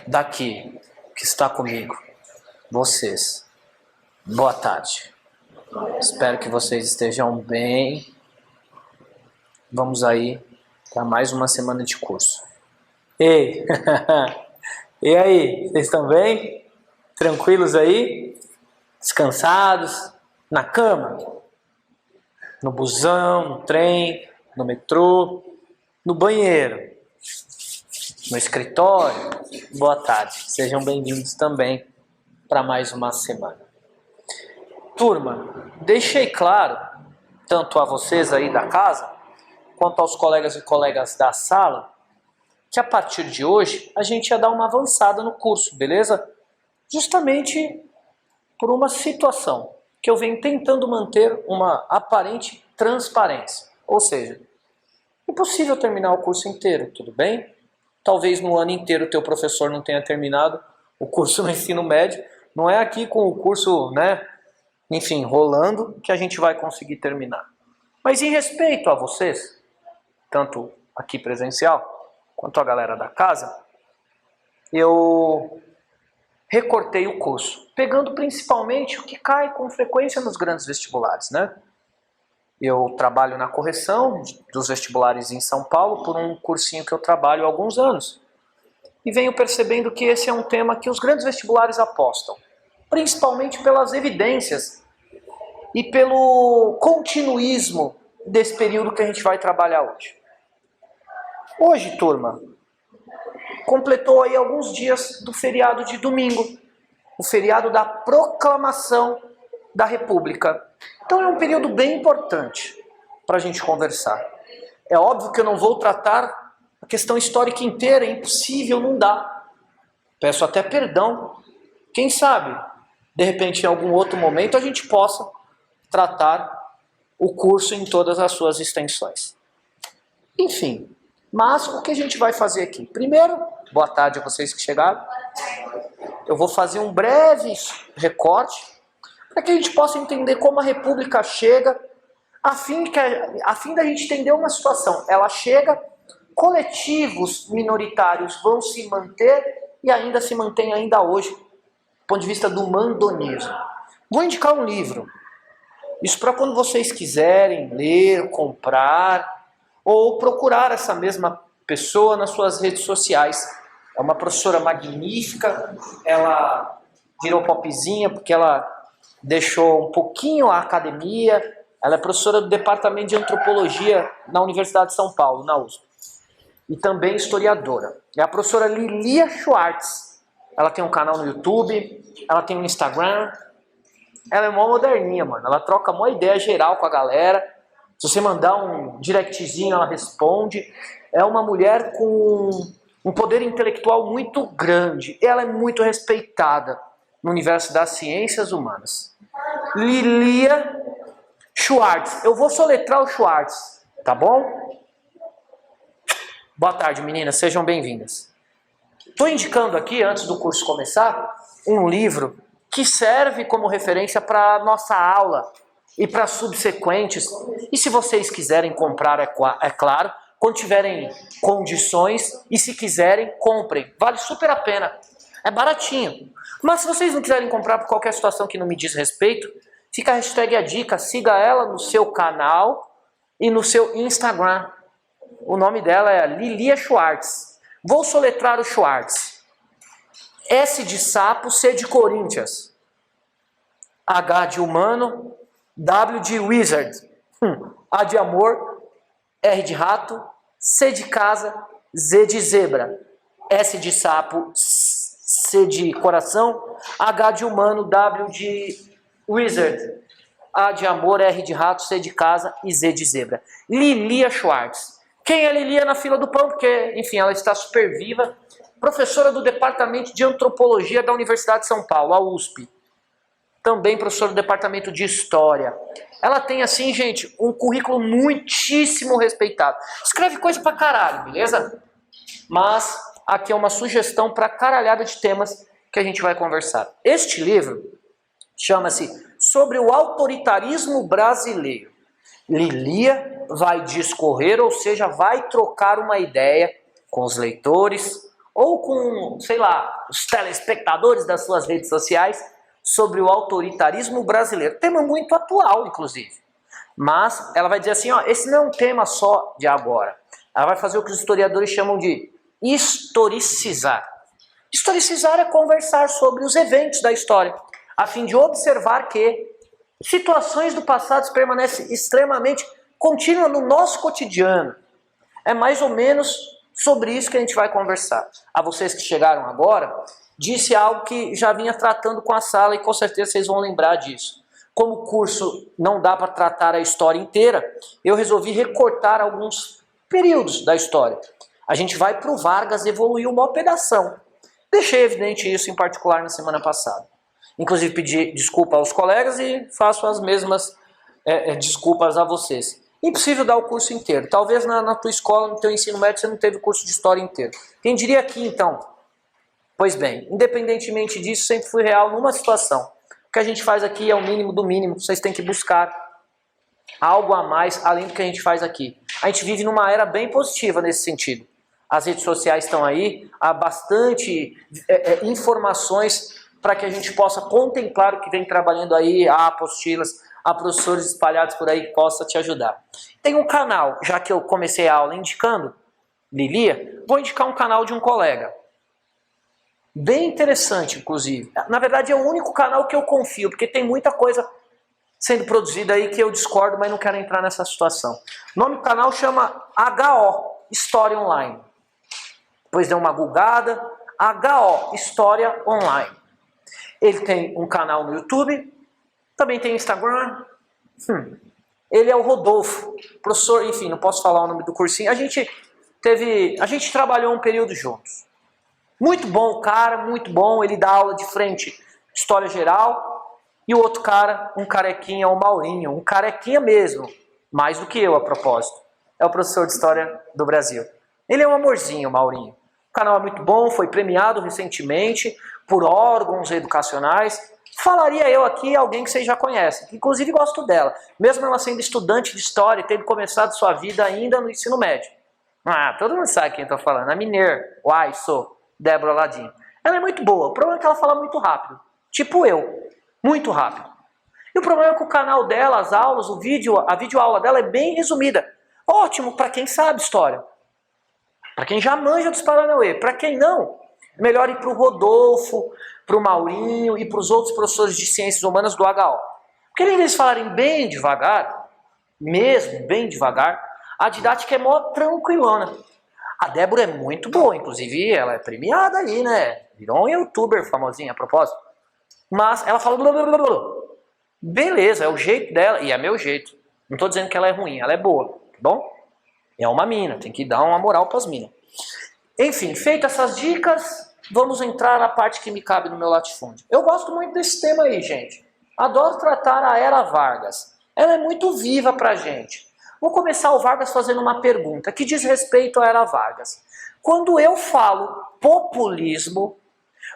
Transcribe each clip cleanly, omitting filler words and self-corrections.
daqui que está comigo, vocês, boa tarde. Espero que vocês estejam bem. Vamos aí para mais uma semana de curso. Ei, e aí, vocês estão bem? Tranquilos aí? Descansados? Na cama? No busão, no trem, no metrô, no banheiro, no escritório? Boa tarde, sejam bem-vindos também para mais uma semana. Turma, deixei claro, tanto a vocês aí da casa, quanto aos colegas e colegas da sala, que a partir de hoje a gente ia dar uma avançada no curso, beleza? Justamente por uma situação que eu venho tentando manter uma aparente transparência. Ou seja, é impossível terminar o curso inteiro, tudo bem? Talvez no ano inteiro o teu professor não tenha terminado o curso no ensino médio. Não é aqui com o curso, enfim, rolando, que a gente vai conseguir terminar. Mas em respeito a vocês, tanto aqui presencial, quanto a galera da casa, eu recortei o curso, pegando principalmente o que cai com frequência nos grandes vestibulares, né? Eu trabalho na correção dos vestibulares em São Paulo por um cursinho que eu trabalho há alguns anos. E venho percebendo que esse é um tema que os grandes vestibulares apostam, principalmente pelas evidências e pelo continuismo desse período que a gente vai trabalhar hoje. Hoje, turma, completou aí alguns dias do feriado de domingo, o feriado da proclamação da República. Então é um período bem importante para a gente conversar. É óbvio que eu não vou tratar a questão histórica inteira, é impossível, não dá. Peço até perdão. Quem sabe, de repente, em algum outro momento, a gente possa tratar o curso em todas as suas extensões. Enfim, mas o que a gente vai fazer aqui? Primeiro, boa tarde a vocês que chegaram. Eu vou fazer um breve recorte para que a gente possa entender como a República chega, a fim da gente entender uma situação. Ela chega, coletivos minoritários vão se manter e ainda se mantém ainda hoje, do ponto de vista do mandonismo. Vou indicar um livro. Isso para quando vocês quiserem ler, comprar, ou procurar essa mesma pessoa nas suas redes sociais. É uma professora magnífica, ela virou popzinha porque ela deixou um pouquinho a academia, ela é professora do Departamento de Antropologia na Universidade de São Paulo, na USP. E também historiadora. É a professora Lilia Schwartz. Ela tem um canal no YouTube, ela tem um Instagram. Ela é mó moderninha, mano. Ela troca mó ideia geral com a galera. Se você mandar um directzinho, ela responde. É uma mulher com um poder intelectual muito grande. Ela é muito respeitada no universo das ciências humanas. Lilia Schwartz. Eu vou soletrar o Schwartz, tá bom? Boa tarde, meninas. Sejam bem-vindas. Estou indicando aqui, antes do curso começar, um livro que serve como referência para a nossa aula e para subsequentes. E se vocês quiserem comprar, é claro, quando tiverem condições, e se quiserem, comprem. Vale super a pena. É baratinho. Mas se vocês não quiserem comprar por qualquer situação que não me diz respeito, fica a hashtag a dica, siga ela no seu canal e no seu Instagram. O nome dela é Lilia Schwartz. Vou soletrar o Schwartz. S de sapo, C de Corinthians. H de humano, W de wizard. A de amor, R de rato, C de casa, Z de zebra. S de sapo, C de coração, H de humano, W de wizard. A de amor, R de rato, C de casa e Z de zebra. Lilia Schwartz. Quem é Lilia na fila do pão? Porque, enfim, ela está super viva. Professora do Departamento de Antropologia da Universidade de São Paulo, a USP. Também professora do Departamento de História. Ela tem, assim, gente, um currículo muitíssimo respeitado. Escreve coisa pra caralho, beleza? Mas aqui é uma sugestão para caralhada de temas que a gente vai conversar. Este livro chama-se Sobre o Autoritarismo Brasileiro. Lilia vai discorrer, ou seja, vai trocar uma ideia com os leitores, ou com, sei lá, os telespectadores das suas redes sociais sobre o autoritarismo brasileiro. Tema muito atual, inclusive. Mas ela vai dizer assim, ó, esse não é um tema só de agora. Ela vai fazer o que os historiadores chamam de historicizar. Historicizar é conversar sobre os eventos da história, a fim de observar que situações do passado permanecem extremamente contínuas no nosso cotidiano. É mais ou menos sobre isso que a gente vai conversar. A vocês que chegaram agora, disse algo que já vinha tratando com a sala e com certeza vocês vão lembrar disso. Como o curso não dá para tratar a história inteira, eu resolvi recortar alguns períodos da história. A gente vai para o Vargas evoluir uma pedação. Deixei evidente isso em particular na semana passada. Inclusive pedi desculpa aos colegas e faço as mesmas desculpas a vocês. Impossível dar o curso inteiro. Talvez na tua escola, no teu ensino médio, você não teve curso de história inteiro. Quem diria aqui então? Pois bem, independentemente disso, sempre fui real numa situação. O que a gente faz aqui é o mínimo do mínimo. Vocês têm que buscar algo a mais além do que a gente faz aqui. A gente vive numa era bem positiva nesse sentido. As redes sociais estão aí, há bastante informações para que a gente possa contemplar o que vem trabalhando aí, há apostilas, há professores espalhados por aí que possa te ajudar. Tem um canal, já que eu comecei a aula indicando, Lilia, vou indicar um canal de um colega. Bem interessante, inclusive. Na verdade, é o único canal que eu confio, porque tem muita coisa sendo produzida aí que eu discordo, mas não quero entrar nessa situação. O nome do canal chama HO, História Online. Depois deu uma googada, HO, História Online. Ele tem um canal no YouTube, também tem Instagram. Ele é o Rodolfo, professor, enfim, não posso falar o nome do cursinho. A gente trabalhou um período juntos. Muito bom o cara, muito bom. Ele dá aula de frente, História Geral. E o outro cara, um carequinha, o Maurinho. Um carequinha mesmo, mais do que eu, a propósito. É o professor de História do Brasil. Ele é um amorzinho, o Maurinho. O canal é muito bom, foi premiado recentemente por órgãos educacionais. Falaria eu aqui alguém que vocês já conhecem, que inclusive gosto dela. Mesmo ela sendo estudante de História e tendo começado sua vida ainda no ensino médio. Todo mundo sabe quem eu estou falando. A Miner, sou Débora Ladinho. Ela é muito boa, o problema é que ela fala muito rápido. Tipo eu, muito rápido. E o problema é que o canal dela, as aulas, a videoaula dela é bem resumida. Ótimo para quem sabe história. Para quem já manja dos Paranauê. Para quem não, é melhor ir para o Rodolfo, para o Maurinho e para os outros professores de Ciências Humanas do HO. Porque além deles falarem bem devagar, mesmo bem devagar, a didática é mó tranquilona. A Débora é muito boa, inclusive ela é premiada aí, né? Virou um youtuber famosinha a propósito. Mas ela fala... Beleza, é o jeito dela e é meu jeito. Não estou dizendo que ela é ruim, ela é boa, tá bom? É uma mina, tem que dar uma moral para as minas. Enfim, feitas essas dicas, vamos entrar na parte que me cabe no meu latifúndio. Eu gosto muito desse tema aí, gente. Adoro tratar a Era Vargas. Ela é muito viva pra gente. Vou começar o Vargas fazendo uma pergunta que diz respeito à Era Vargas. Quando eu falo populismo,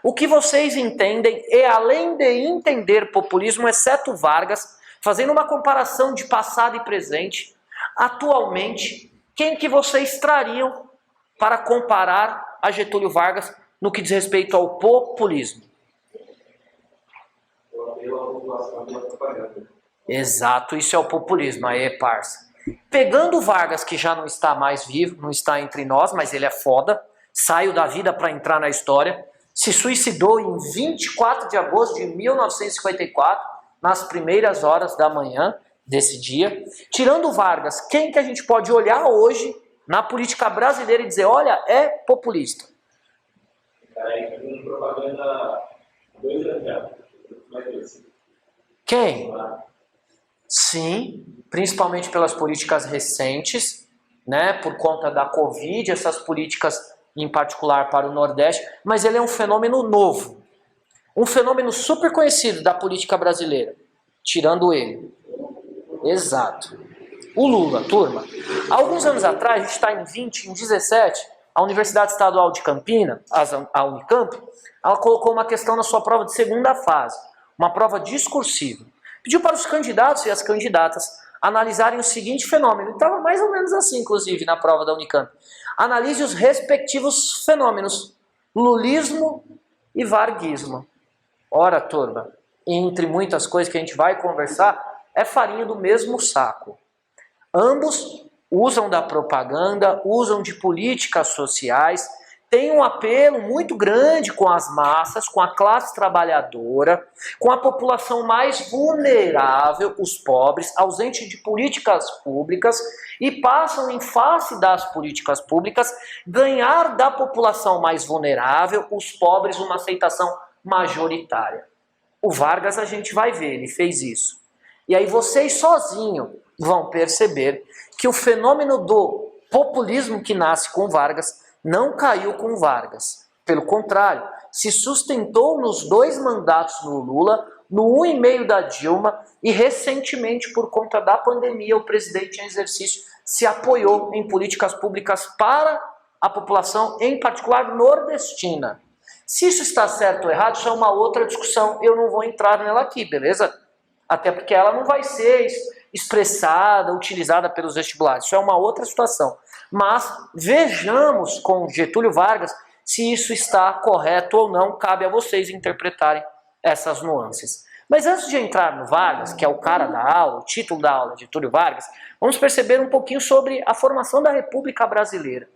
o que vocês entendem é, além de entender populismo, exceto Vargas, fazendo uma comparação de passado e presente, atualmente, quem que vocês trariam para comparar a Getúlio Vargas no que diz respeito ao populismo? Exato, isso é o populismo, aí, parça. Pegando o Vargas, que já não está mais vivo, não está entre nós, mas ele é foda, saiu da vida para entrar na história, se suicidou em 24 de agosto de 1954, nas primeiras horas da manhã desse dia. Tirando o Vargas, quem que a gente pode olhar hoje na política brasileira e dizer, olha, é populista? Propaganda 2 anos já. Quem? Sim, principalmente pelas políticas recentes, né, por conta da Covid, essas políticas em particular para o Nordeste, mas ele é um fenômeno novo, um fenômeno super conhecido da política brasileira, tirando ele. Exato. O Lula, turma. Há alguns anos atrás, a gente está em 17, a Universidade Estadual de Campinas, a Unicamp, ela colocou uma questão na sua prova de segunda fase, uma prova discursiva. Pediu para os candidatos e as candidatas analisarem o seguinte fenômeno. Estava mais ou menos assim, inclusive, na prova da Unicamp. Analise os respectivos fenômenos lulismo e varguismo. Ora, turma, entre muitas coisas que a gente vai conversar, é farinha do mesmo saco. Ambos usam da propaganda, usam de políticas sociais, têm um apelo muito grande com as massas, com a classe trabalhadora, com a população mais vulnerável, os pobres, ausente de políticas públicas, e passam, em face das políticas públicas, ganhar da população mais vulnerável, os pobres, uma aceitação majoritária. O Vargas a gente vai ver, ele fez isso. E aí vocês sozinhos vão perceber que o fenômeno do populismo que nasce com Vargas não caiu com Vargas. Pelo contrário, se sustentou nos 2 mandatos do Lula, no 1,5 da Dilma e recentemente, por conta da pandemia, o presidente em exercício se apoiou em políticas públicas para a população, em particular nordestina. Se isso está certo ou errado, isso é uma outra discussão. Eu não vou entrar nela aqui, beleza? Até porque ela não vai ser expressada, utilizada pelos vestibulares. Isso é uma outra situação. Mas vejamos com Getúlio Vargas se isso está correto ou não. Cabe a vocês interpretarem essas nuances. Mas antes de entrar no Vargas, que é o cara da aula, o título da aula, Getúlio Vargas, vamos perceber um pouquinho sobre a formação da República Brasileira.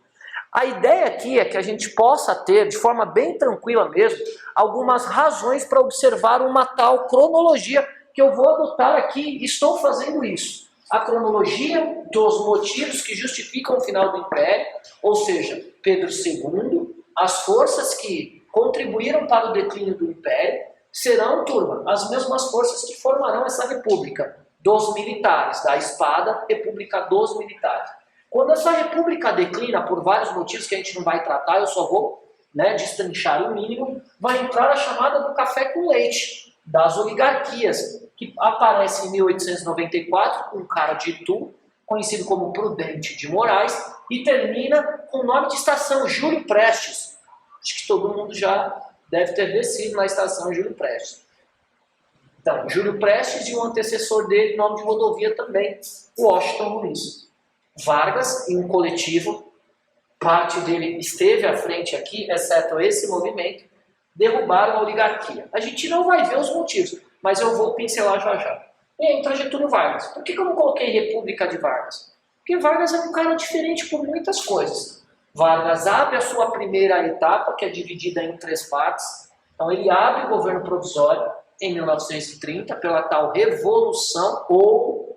A ideia aqui é que a gente possa ter, de forma bem tranquila mesmo, algumas razões para observar uma tal cronologia que eu vou adotar aqui e estou fazendo isso. A cronologia dos motivos que justificam o final do Império, ou seja, Pedro II, as forças que contribuíram para o declínio do Império, serão, turma, as mesmas forças que formarão essa república dos militares, da espada, república dos militares. Quando essa república declina, por vários motivos que a gente não vai tratar, eu só vou destrinchar o mínimo, vai entrar a chamada do café com leite, das oligarquias, que aparece em 1894 com um cara de Itu, conhecido como Prudente de Moraes, e termina com o nome de estação, Júlio Prestes. Acho que todo mundo já deve ter descido na estação Júlio Prestes. Então, Júlio Prestes e o antecessor dele, nome de rodovia também, Washington Luiz. Vargas, em um coletivo, parte dele esteve à frente aqui, exceto esse movimento, derrubaram a oligarquia. A gente não vai ver os motivos, mas eu vou pincelar já já. E entra Getúlio Vargas. Por que eu não coloquei República de Vargas? Porque Vargas é um cara diferente por muitas coisas. Vargas abre a sua primeira etapa, que é dividida em 3 partes. Então ele abre o governo provisório em 1930, pela tal Revolução ou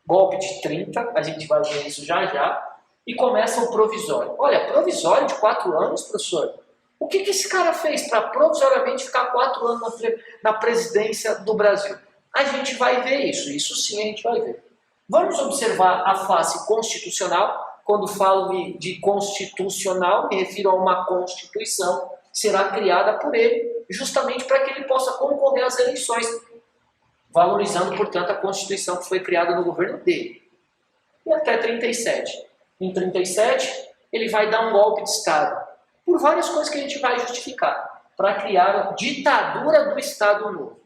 golpe de 30, a gente vai ver isso já já, e começa o provisório. Olha, provisório de 4 anos, professor? O que esse cara fez para provisoriamente ficar 4 anos na presidência do Brasil? A gente vai ver isso sim a gente vai ver. Vamos observar a face constitucional. Quando falo de constitucional, me refiro a uma constituição que será criada por ele, justamente para que ele possa concorrer às eleições, valorizando, portanto, a Constituição que foi criada no governo dele. E até 37. Em 37, ele vai dar um golpe de Estado, por várias coisas que a gente vai justificar, para criar a ditadura do Estado Novo.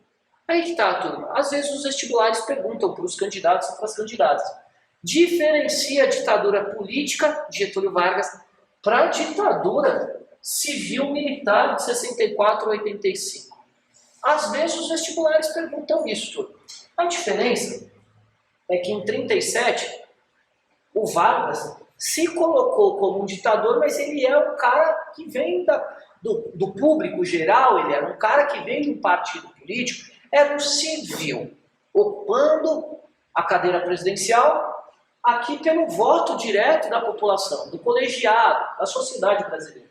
Aí que tá, turma. Às vezes os vestibulares perguntam para os candidatos e para as candidatas. Diferencia a ditadura política de Getúlio Vargas para a ditadura civil-militar de 64 a 85. Às vezes os vestibulares perguntam isso tudo. A diferença é que em 37 o Vargas se colocou como um ditador, mas ele é um cara que vem do público geral, ele era um cara que vem de um partido político, era um civil, ocupando a cadeira presidencial aqui pelo voto direto da população, do colegiado, da sociedade brasileira.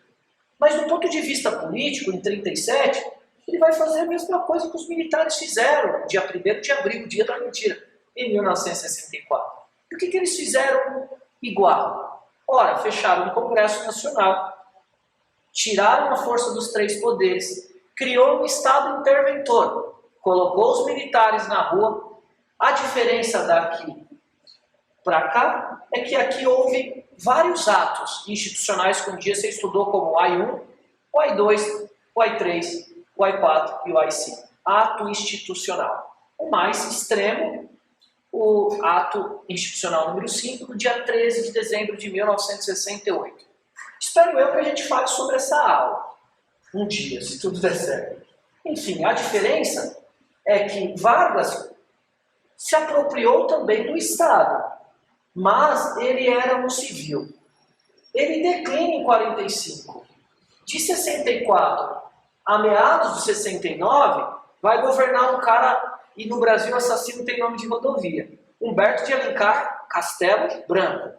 Mas do ponto de vista político, em 37, ele vai fazer a mesma coisa que os militares fizeram, dia 1º de abril, dia da mentira, em 1964. E o que eles fizeram igual? Ora, fecharam o Congresso Nacional, tiraram a força dos 3 poderes, criou um Estado interventor, colocou os militares na rua. A diferença daqui para cá é que aqui houve vários atos institucionais que um dia você estudou como o AI-1, o AI-2, o AI-3, o AI-4 e o AI-5. Ato institucional. O mais extremo, o ato institucional número 5, do dia 13 de dezembro de 1968. Espero eu que a gente fale sobre essa aula. Um dia, se tudo der certo. Enfim, a diferença é que Vargas se apropriou também do Estado, mas ele era um civil. Ele declina em 45. De 64 a meados de 69, vai governar um cara, e no Brasil assassino tem nome de rodovia, Humberto de Alencar Castelo Branco.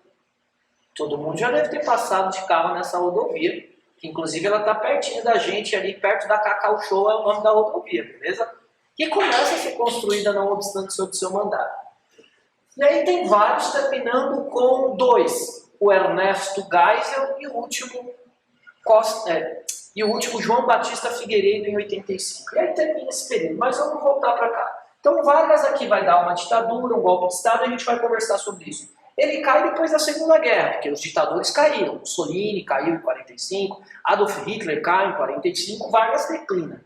Todo mundo já deve ter passado de carro nessa rodovia, que inclusive ela está pertinho da gente, ali perto da Cacau Show é o nome da rodovia, beleza? Que começa a ser construída não obstante o seu mandato. E aí tem vários, terminando com 2. O Ernesto Geisel e o último João Batista Figueiredo em 85. E aí termina esse período, mas vamos voltar para cá. Então Vargas aqui vai dar uma ditadura, um golpe de Estado, e a gente vai conversar sobre isso. Ele cai depois da Segunda Guerra, porque os ditadores caíram. Mussolini caiu em 45, Adolf Hitler cai em 45, Vargas declina.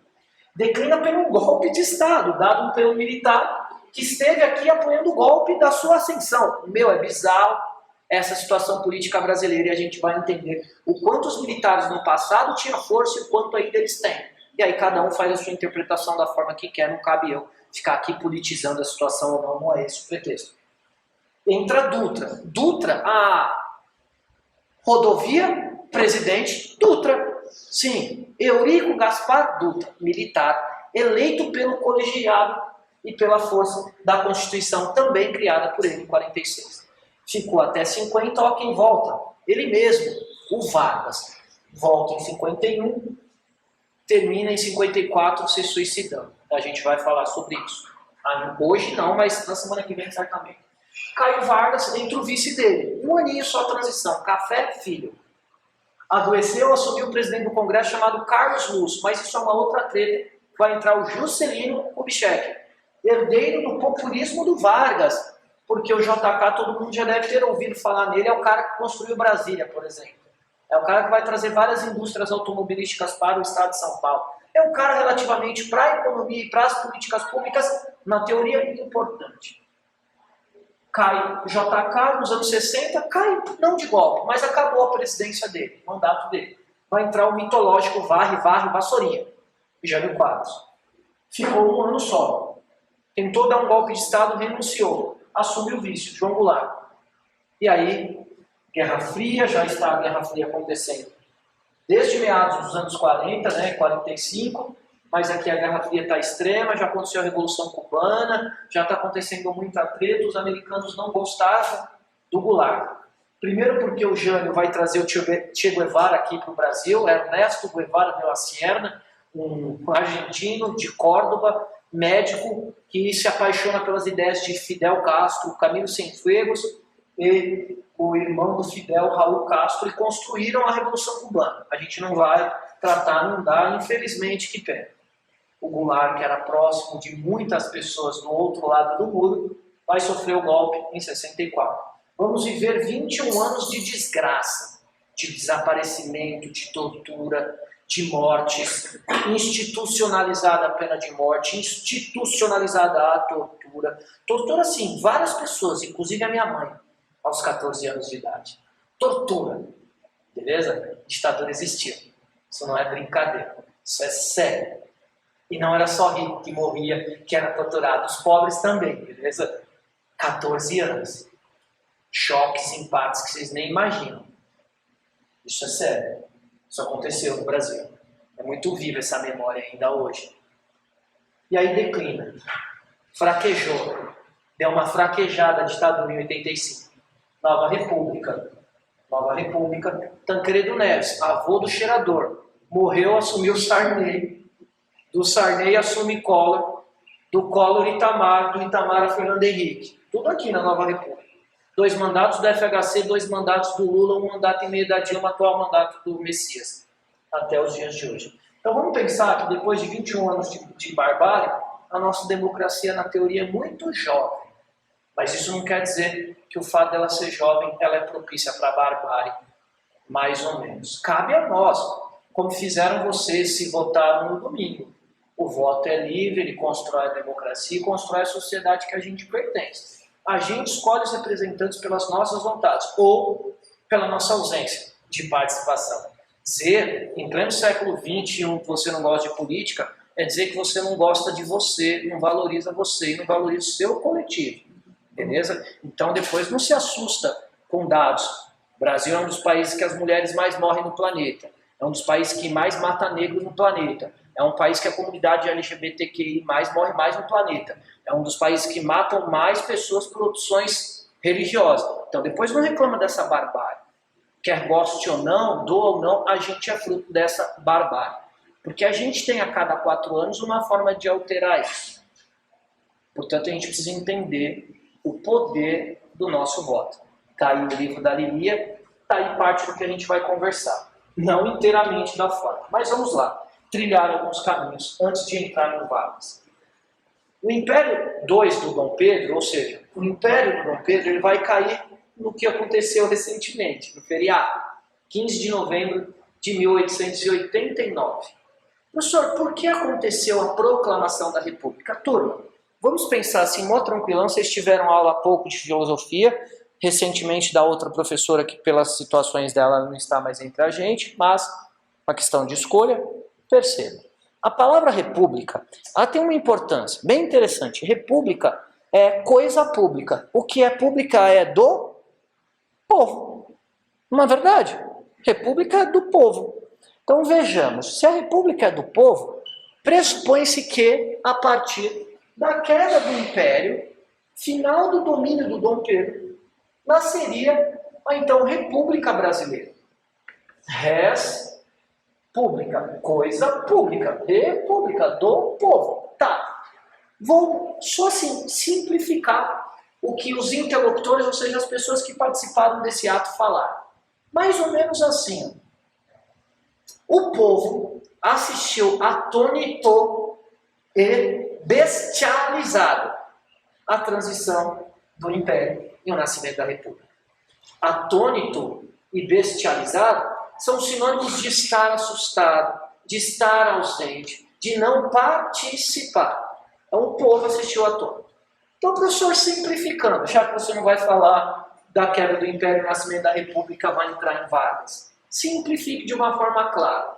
Declina pelo golpe de Estado, dado pelo militar, que esteve aqui apoiando o golpe da sua ascensão. É bizarro essa situação política brasileira, e a gente vai entender o quanto os militares no passado tinham força e o quanto ainda eles têm. E aí cada um faz a sua interpretação da forma que quer, não cabe eu ficar aqui politizando a situação ou não é esse o pretexto. Entra Dutra. Dutra, a rodovia, presidente Dutra. Sim, Eurico Gaspar Dutra, militar, eleito pelo colegiado e pela força da Constituição, também criada por ele em 46. Ficou até 50, ó quem volta. Ele mesmo, o Vargas. Volta em 51, termina em 54 se suicidando. A gente vai falar sobre isso. Hoje não, mas na semana que vem certamente. Caio Vargas, entra o vice dele. Um aninho só a transição. Café, filho. Adoeceu, assumiu o presidente do Congresso chamado Carlos Luz, mas isso é uma outra treta. Vai entrar o Juscelino Kubitschek, herdeiro do populismo do Vargas, porque o JK todo mundo já deve ter ouvido falar nele, é o cara que construiu Brasília, por exemplo. É o cara que vai trazer várias indústrias automobilísticas para o estado de São Paulo. É um cara relativamente para a economia e para as políticas públicas, na teoria, importante. Cai JK nos anos 60, cai não de golpe, mas acabou a presidência dele, o mandato dele. Vai entrar o mitológico Varre Vassourinha, Jânio Quadros. Ficou um ano só. Tentou dar um golpe de Estado, renunciou. Assumiu o vice, João Goulart. E aí, Guerra Fria, já está a Guerra Fria acontecendo desde meados dos anos 40, 45, mas aqui a Guerra Fria está extrema, já aconteceu a Revolução Cubana, já está acontecendo muita treta, os americanos não gostavam do Goulart. Primeiro porque o Jânio vai trazer o Che Guevara aqui para o Brasil, Ernesto Guevara de la Sierra, um argentino de Córdoba, médico, que se apaixona pelas ideias de Fidel Castro, Camilo Cienfuegos e o irmão do Fidel, Raul Castro, e construíram a Revolução Cubana. A gente não vai tratar, não dá, infelizmente, que pena. O Goulart, que era próximo de muitas pessoas do outro lado do muro, vai sofrer o golpe em 64. Vamos viver 21 anos de desgraça, de desaparecimento, de tortura, de mortes, institucionalizada a pena de morte, institucionalizada a tortura. Tortura, sim, várias pessoas, inclusive a minha mãe, aos 14 anos de idade. Tortura, beleza? Ditadura existiu. Isso não é brincadeira, isso é sério. E não era só rico que morria, que era torturado, os pobres também, beleza? 14 anos. Choques, empates que vocês nem imaginam. Isso é sério. Isso aconteceu no Brasil. É muito viva essa memória ainda hoje. E aí declina. Fraquejou. Deu uma fraquejada a ditadura em 85. Nova República. Tancredo Neves, avô do cheirador. Morreu, assumiu Sarney. Do Sarney assume Collor. Do Collor Itamar. Do Itamar a Fernando Henrique. Tudo aqui na Nova República. 2 mandatos do FHC, 2 mandatos do Lula, 1 mandato e meio da Dilma, atual mandato do Messias, até os dias de hoje. Então vamos pensar que depois de 21 anos de barbárie, a nossa democracia, na teoria, é muito jovem. Mas isso não quer dizer que o fato dela ser jovem, ela é propícia para a barbárie, mais ou menos. Cabe a nós, como fizeram vocês se votaram no domingo. O voto é livre, ele constrói a democracia e constrói a sociedade que a gente pertence. A gente escolhe os representantes pelas nossas vontades ou pela nossa ausência de participação. Dizer, em pleno século XXI, que você não gosta de política, é dizer que você não gosta de você, não valoriza você e não valoriza o seu coletivo. Beleza? Então depois não se assusta com dados. O Brasil é um dos países que as mulheres mais morrem no planeta. É um dos países que mais mata negros no planeta. É um país que a comunidade LGBTQI morre mais no planeta. É um dos países que matam mais pessoas por opções religiosas. Então depois não reclama dessa barbárie. Quer goste ou não, doa ou não, a gente é fruto dessa barbárie. Porque a gente tem a cada 4 anos uma forma de alterar isso. Portanto, a gente precisa entender o poder do nosso voto. Está aí o livro da Lilia, está aí parte do que a gente vai conversar. Não inteiramente da forma. Mas vamos lá, trilhar alguns caminhos antes de entrar no Vargas. O Império II do Dom Pedro, ou seja, o Império do Dom Pedro, ele vai cair no que aconteceu recentemente, no feriado, 15 de novembro de 1889. Professor, por que aconteceu a proclamação da República? Turma, vamos pensar assim, mó tranquilão, vocês tiveram aula há pouco de filosofia, recentemente da outra professora que pelas situações dela não está mais entre a gente, mas uma questão de escolha, perceba. A palavra república, ela tem uma importância bem interessante. República é coisa pública. O que é pública é do povo. Não é verdade? República é do povo. Então vejamos, se a república é do povo, pressupõe-se que a partir da queda do Império, final do domínio do Dom Pedro, nasceria a então República Brasileira. Res pública, coisa pública, república do povo. Tá, vou só assim simplificar o que os interlocutores, ou seja, as pessoas que participaram desse ato falaram. Mais ou menos assim. O povo assistiu atônito e bestializado à transição do Império e o nascimento da República. Atônito e bestializado são sinônimos de estar assustado, de estar ausente, de não participar. Então o povo assistiu atônito. Então, professor, simplificando, já que você não vai falar da queda do Império e o nascimento da República, vai entrar em Vargas. Simplifique de uma forma clara.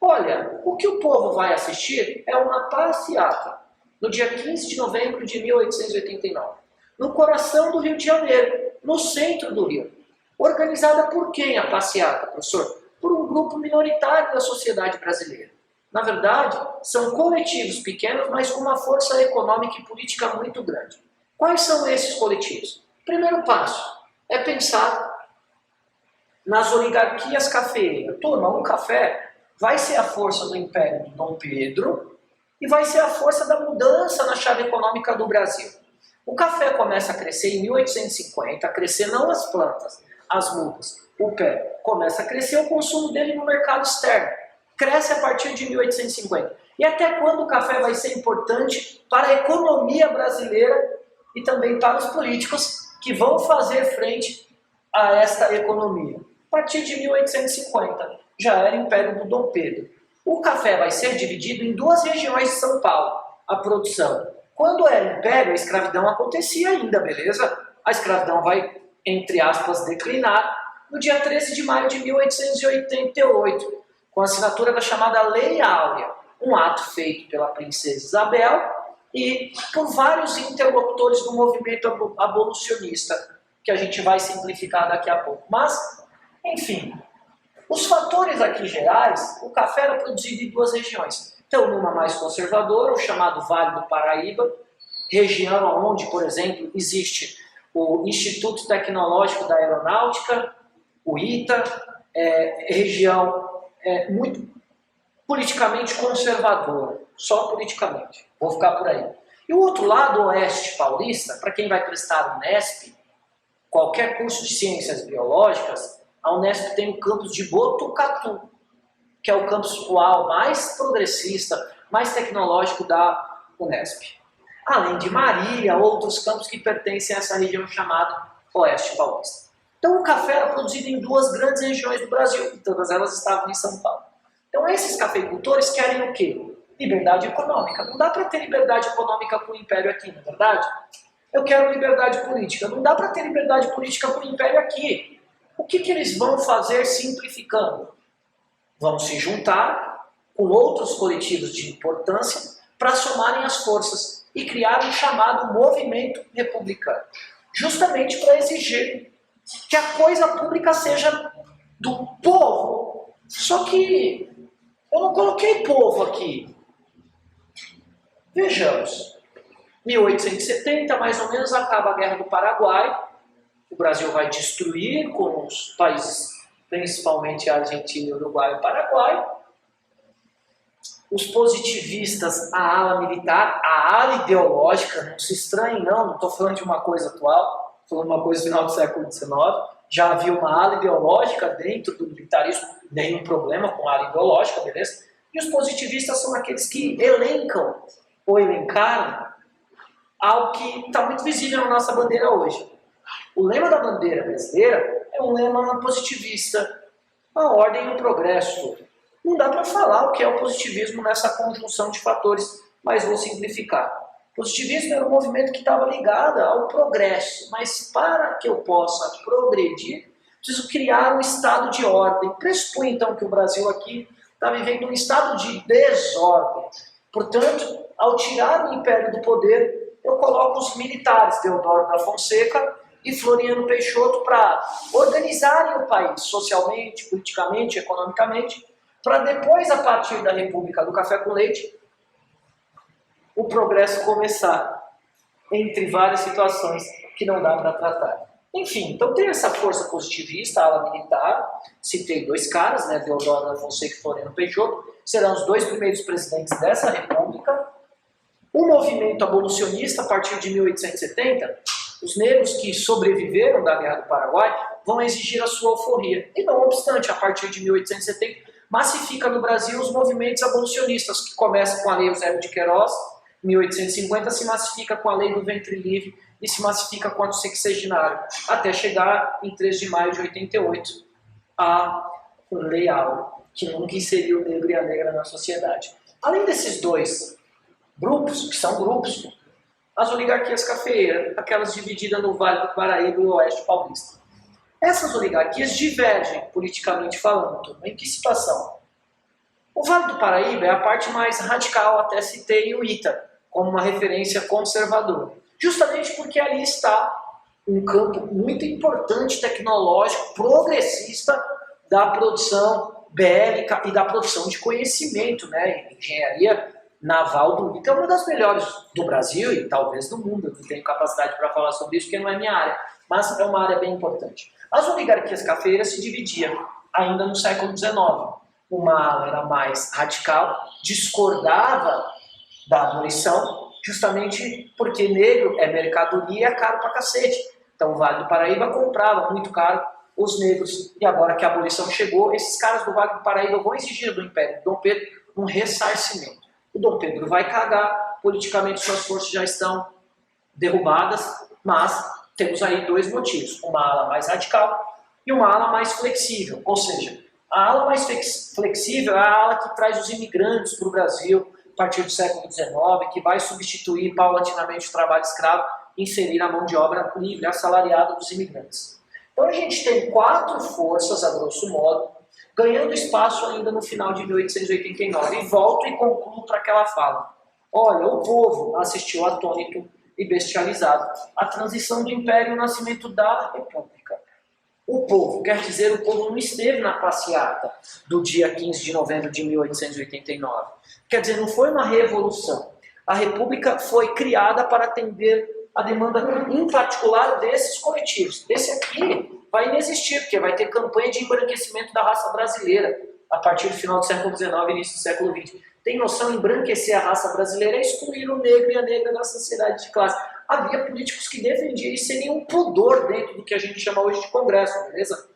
Olha, o que o povo vai assistir é uma passeata, no dia 15 de novembro de 1889, no coração do Rio de Janeiro, no centro do Rio. Organizada por quem a passeata, professor? Por um grupo minoritário da sociedade brasileira. Na verdade, são coletivos pequenos, mas com uma força econômica e política muito grande. Quais são esses coletivos? Primeiro passo é pensar nas oligarquias cafeeiras. Turma, o café vai ser a força do Império de Dom Pedro e vai ser a força da mudança na chave econômica do Brasil. O café começa a crescer em 1850, a crescer não as plantas, as mudas. O pé começa a crescer o consumo dele no mercado externo. Cresce a partir de 1850. E até quando o café vai ser importante para a economia brasileira e também para os políticos que vão fazer frente a esta economia? A partir de 1850, já era Império do Dom Pedro. O café vai ser dividido em 2 regiões de São Paulo, a produção. Quando era Império, a escravidão acontecia ainda, beleza? A escravidão vai, entre aspas, declinar no dia 13 de maio de 1888, com a assinatura da chamada Lei Áurea, um ato feito pela princesa Isabel e por vários interlocutores do movimento abolicionista, que a gente vai simplificar daqui a pouco. Mas, enfim, os fatores aqui gerais, o café era produzido em 2 regiões. Então, numa mais conservadora, o chamado Vale do Paraíba, região onde, por exemplo, existe o Instituto Tecnológico da Aeronáutica, o ITA, região muito politicamente conservadora, só politicamente, vou ficar por aí. E o outro lado, o oeste paulista, para quem vai prestar Unesp, qualquer curso de ciências biológicas, a Unesp tem o campus de Botucatu, que é o campus atual mais progressista, mais tecnológico da Unesp. Além de Marília, outros campos que pertencem a essa região chamada Oeste Paulista. Então o café era produzido em 2 grandes regiões do Brasil, e todas elas estavam em São Paulo. Então esses cafeicultores querem o quê? Liberdade econômica. Não dá para ter liberdade econômica com o Império aqui, não é verdade? Eu quero liberdade política. Não dá para ter liberdade política com o Império aqui. O que eles vão fazer simplificando? vão se juntar com outros coletivos de importância para somarem as forças e criar um chamado movimento republicano, justamente para exigir que a coisa pública seja do povo. Só que eu não coloquei povo aqui. Vejamos. 1870, mais ou menos, acaba a Guerra do Paraguai. O Brasil vai destruir com os países, principalmente a Argentina, Uruguai e Paraguai. Os positivistas, a ala militar, a ala ideológica, não se estranhem não estou falando de uma coisa atual, estou falando de uma coisa do final do século XIX, já havia uma ala ideológica dentro do militarismo, nenhum problema com a ala ideológica, beleza? E os positivistas são aqueles que elencam, ou elencaram, algo que está muito visível na nossa bandeira hoje. O lema da bandeira brasileira é um lema positivista, a ordem e o progresso. Não dá para falar o que é o positivismo nessa conjunção de fatores, mas vou simplificar. O positivismo era um movimento que estava ligado ao progresso, mas para que eu possa progredir, preciso criar um estado de ordem. Pressupõe então que o Brasil aqui está vivendo um estado de desordem. Portanto, ao tirar o império do poder, eu coloco os militares, Deodoro da Fonseca e Floriano Peixoto, para organizarem o país socialmente, politicamente, economicamente, para depois, a partir da República do Café com Leite, o progresso começar, entre várias situações que não dá para tratar. Enfim, então tem essa força positivista, a ala militar, citei dois caras, né, Deodoro da Fonseca e Floriano Peixoto, serão os dois primeiros presidentes dessa república. O movimento abolicionista, a partir de 1870, os negros que sobreviveram da Guerra do Paraguai vão exigir a sua alforria. E não obstante, a partir de 1870, massifica no Brasil os movimentos abolicionistas, que começam com a Lei Eusébio de Queiroz, em 1850, se massifica com a Lei do Ventre Livre e se massifica com o sexagenário, até chegar em 3 de maio de 88, a Lei Áurea, que nunca inseriu o negro e a negra na sociedade. Além desses dois grupos, que são grupos, as oligarquias cafeeiras, aquelas divididas no Vale do Paraíba e no Oeste Paulista. Essas oligarquias divergem, politicamente falando. Em que situação? O Vale do Paraíba é a parte mais radical, até citei o ITA, como uma referência conservadora. Justamente porque ali está um campo muito importante, tecnológico, progressista, da produção bélica e da produção de conhecimento, né? Engenharia naval do ITA é uma das melhores do Brasil e talvez do mundo. Eu não tenho capacidade para falar sobre isso, porque não é minha área, mas é uma área bem importante. As oligarquias cafeeiras se dividiam ainda no século XIX. Uma ala era mais radical, discordava da abolição, justamente porque negro é mercadoria e é caro pra cacete. Então o Vale do Paraíba comprava muito caro os negros. E agora que a abolição chegou, esses caras do Vale do Paraíba vão exigir do Império de Dom Pedro um ressarcimento. O Dom Pedro vai cagar, politicamente suas forças já estão derrubadas, mas temos aí dois motivos, uma ala mais radical e uma ala mais flexível, ou seja, a ala mais flexível é a ala que traz os imigrantes para o Brasil a partir do século XIX, que vai substituir paulatinamente o trabalho escravo e inserir a mão de obra livre, assalariada dos imigrantes. Então a gente tem 4 forças, a grosso modo, ganhando espaço ainda no final de 1889. E volto e concluo para aquela fala. Olha, o povo assistiu atônito e bestializado a transição do Império e o nascimento da República. O povo, quer dizer, o povo não esteve na passeata do dia 15 de novembro de 1889. Quer dizer, não foi uma revolução. A República foi criada para atender a demanda, em particular, desses coletivos. Esse aqui vai inexistir, porque vai ter campanha de embranquecimento da raça brasileira a partir do final do século XIX e início do século XX. Tem noção, embranquecer a raça brasileira é excluir o negro e a negra da sociedade de classe. Havia políticos que defendiam isso sem nenhum pudor dentro do que a gente chama hoje de Congresso, beleza?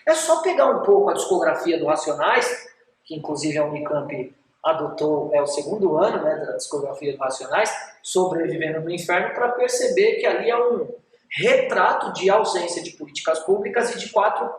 É só pegar um pouco a discografia do Racionais, que inclusive a Unicamp adotou, é o 2º ano, né, da discografia do Racionais, Sobrevivendo no Inferno, para perceber que ali é um retrato de ausência de políticas públicas e de 4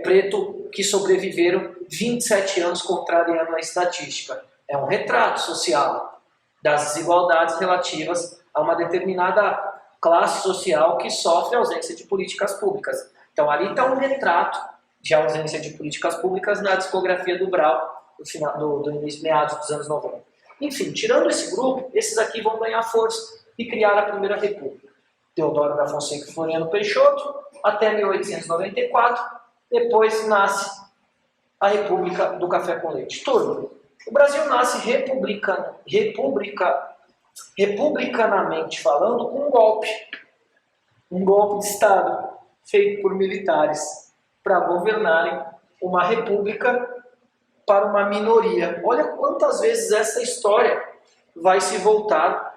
pretos que sobreviveram 27 anos contrariando a estatística. É um retrato social das desigualdades relativas a uma determinada classe social que sofre ausência de políticas públicas. Então ali está um retrato de ausência de políticas públicas na discografia do Brau, do início, meados dos anos 90. Enfim, tirando esse grupo, esses aqui vão ganhar força e criar a Primeira República. Teodoro da Fonseca e Floriano Peixoto, até 1894, depois nasce a República do Café com Leite. Turma, o Brasil nasce republicanamente falando, com um golpe de Estado feito por militares para governarem uma república para uma minoria. Olha quantas vezes essa história vai se voltar.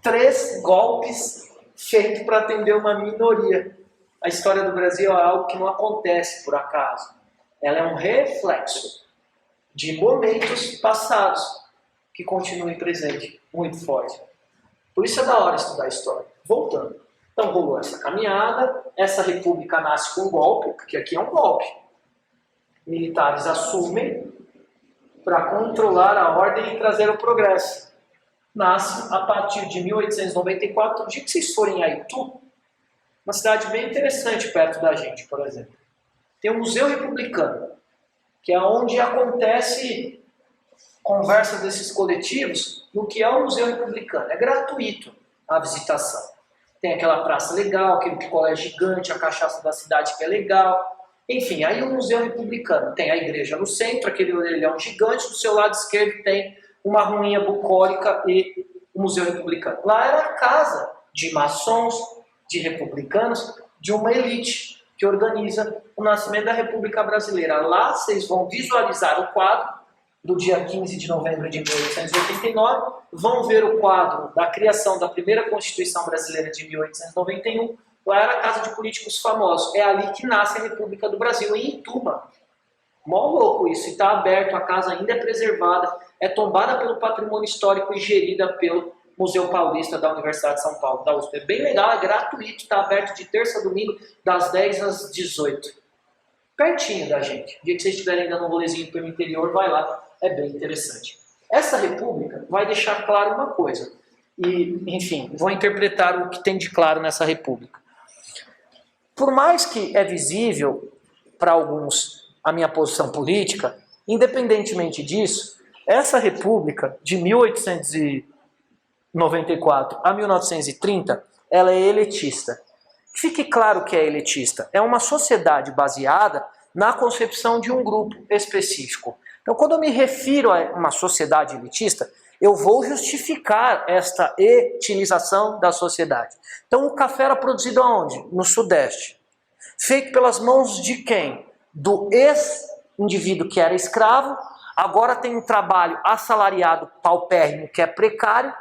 3 golpes feitos para atender uma minoria. A história do Brasil é algo que não acontece por acaso. Ela é um reflexo de momentos passados que continuam presentes, muito forte. Por isso é da hora estudar a história. Voltando. Então rolou essa caminhada, essa república nasce com um golpe, porque aqui é um golpe. Militares assumem para controlar a ordem e trazer o progresso. Nasce a partir de 1894, no dia que vocês forem a Itu, uma cidade bem interessante perto da gente, por exemplo. Tem o Museu Republicano, que é onde acontece conversa desses coletivos no que é o Museu Republicano. É gratuito a visitação. Tem aquela praça legal, aquele picolé gigante, a cachaça da cidade que é legal. Enfim, aí o Museu Republicano tem a igreja no centro, aquele orelhão gigante, do seu lado esquerdo tem uma ruinha bucólica e o Museu Republicano. Lá era a casa de maçons, de republicanos, de uma elite que organiza o nascimento da República Brasileira. Lá vocês vão visualizar o quadro do dia 15 de novembro de 1889, vão ver o quadro da criação da primeira Constituição Brasileira de 1891, lá era a casa de políticos famosos. É ali que nasce a República do Brasil, em Ituba. Mó louco isso, e está aberto, a casa ainda é preservada, é tombada pelo patrimônio histórico e gerida pelo Museu Paulista da Universidade de São Paulo, da USP. É bem legal, é gratuito, está aberto de terça a domingo, das 10 às 18. Pertinho da gente. O dia que vocês estiverem dando um rolezinho pelo interior, vai lá, é bem interessante. Essa república vai deixar claro uma coisa, e, enfim, vou interpretar o que tem de claro nessa república. Por mais que é visível para alguns a minha posição política, independentemente disso, essa república de 1894 a 1930, ela é elitista. Fique claro que é elitista. É uma sociedade baseada na concepção de um grupo específico. Então, quando eu me refiro a uma sociedade elitista, eu vou justificar esta etinização da sociedade. Então, o café era produzido aonde? No Sudeste. Feito pelas mãos de quem? Do ex-indivíduo que era escravo, agora tem um trabalho assalariado paupérrimo, que é precário,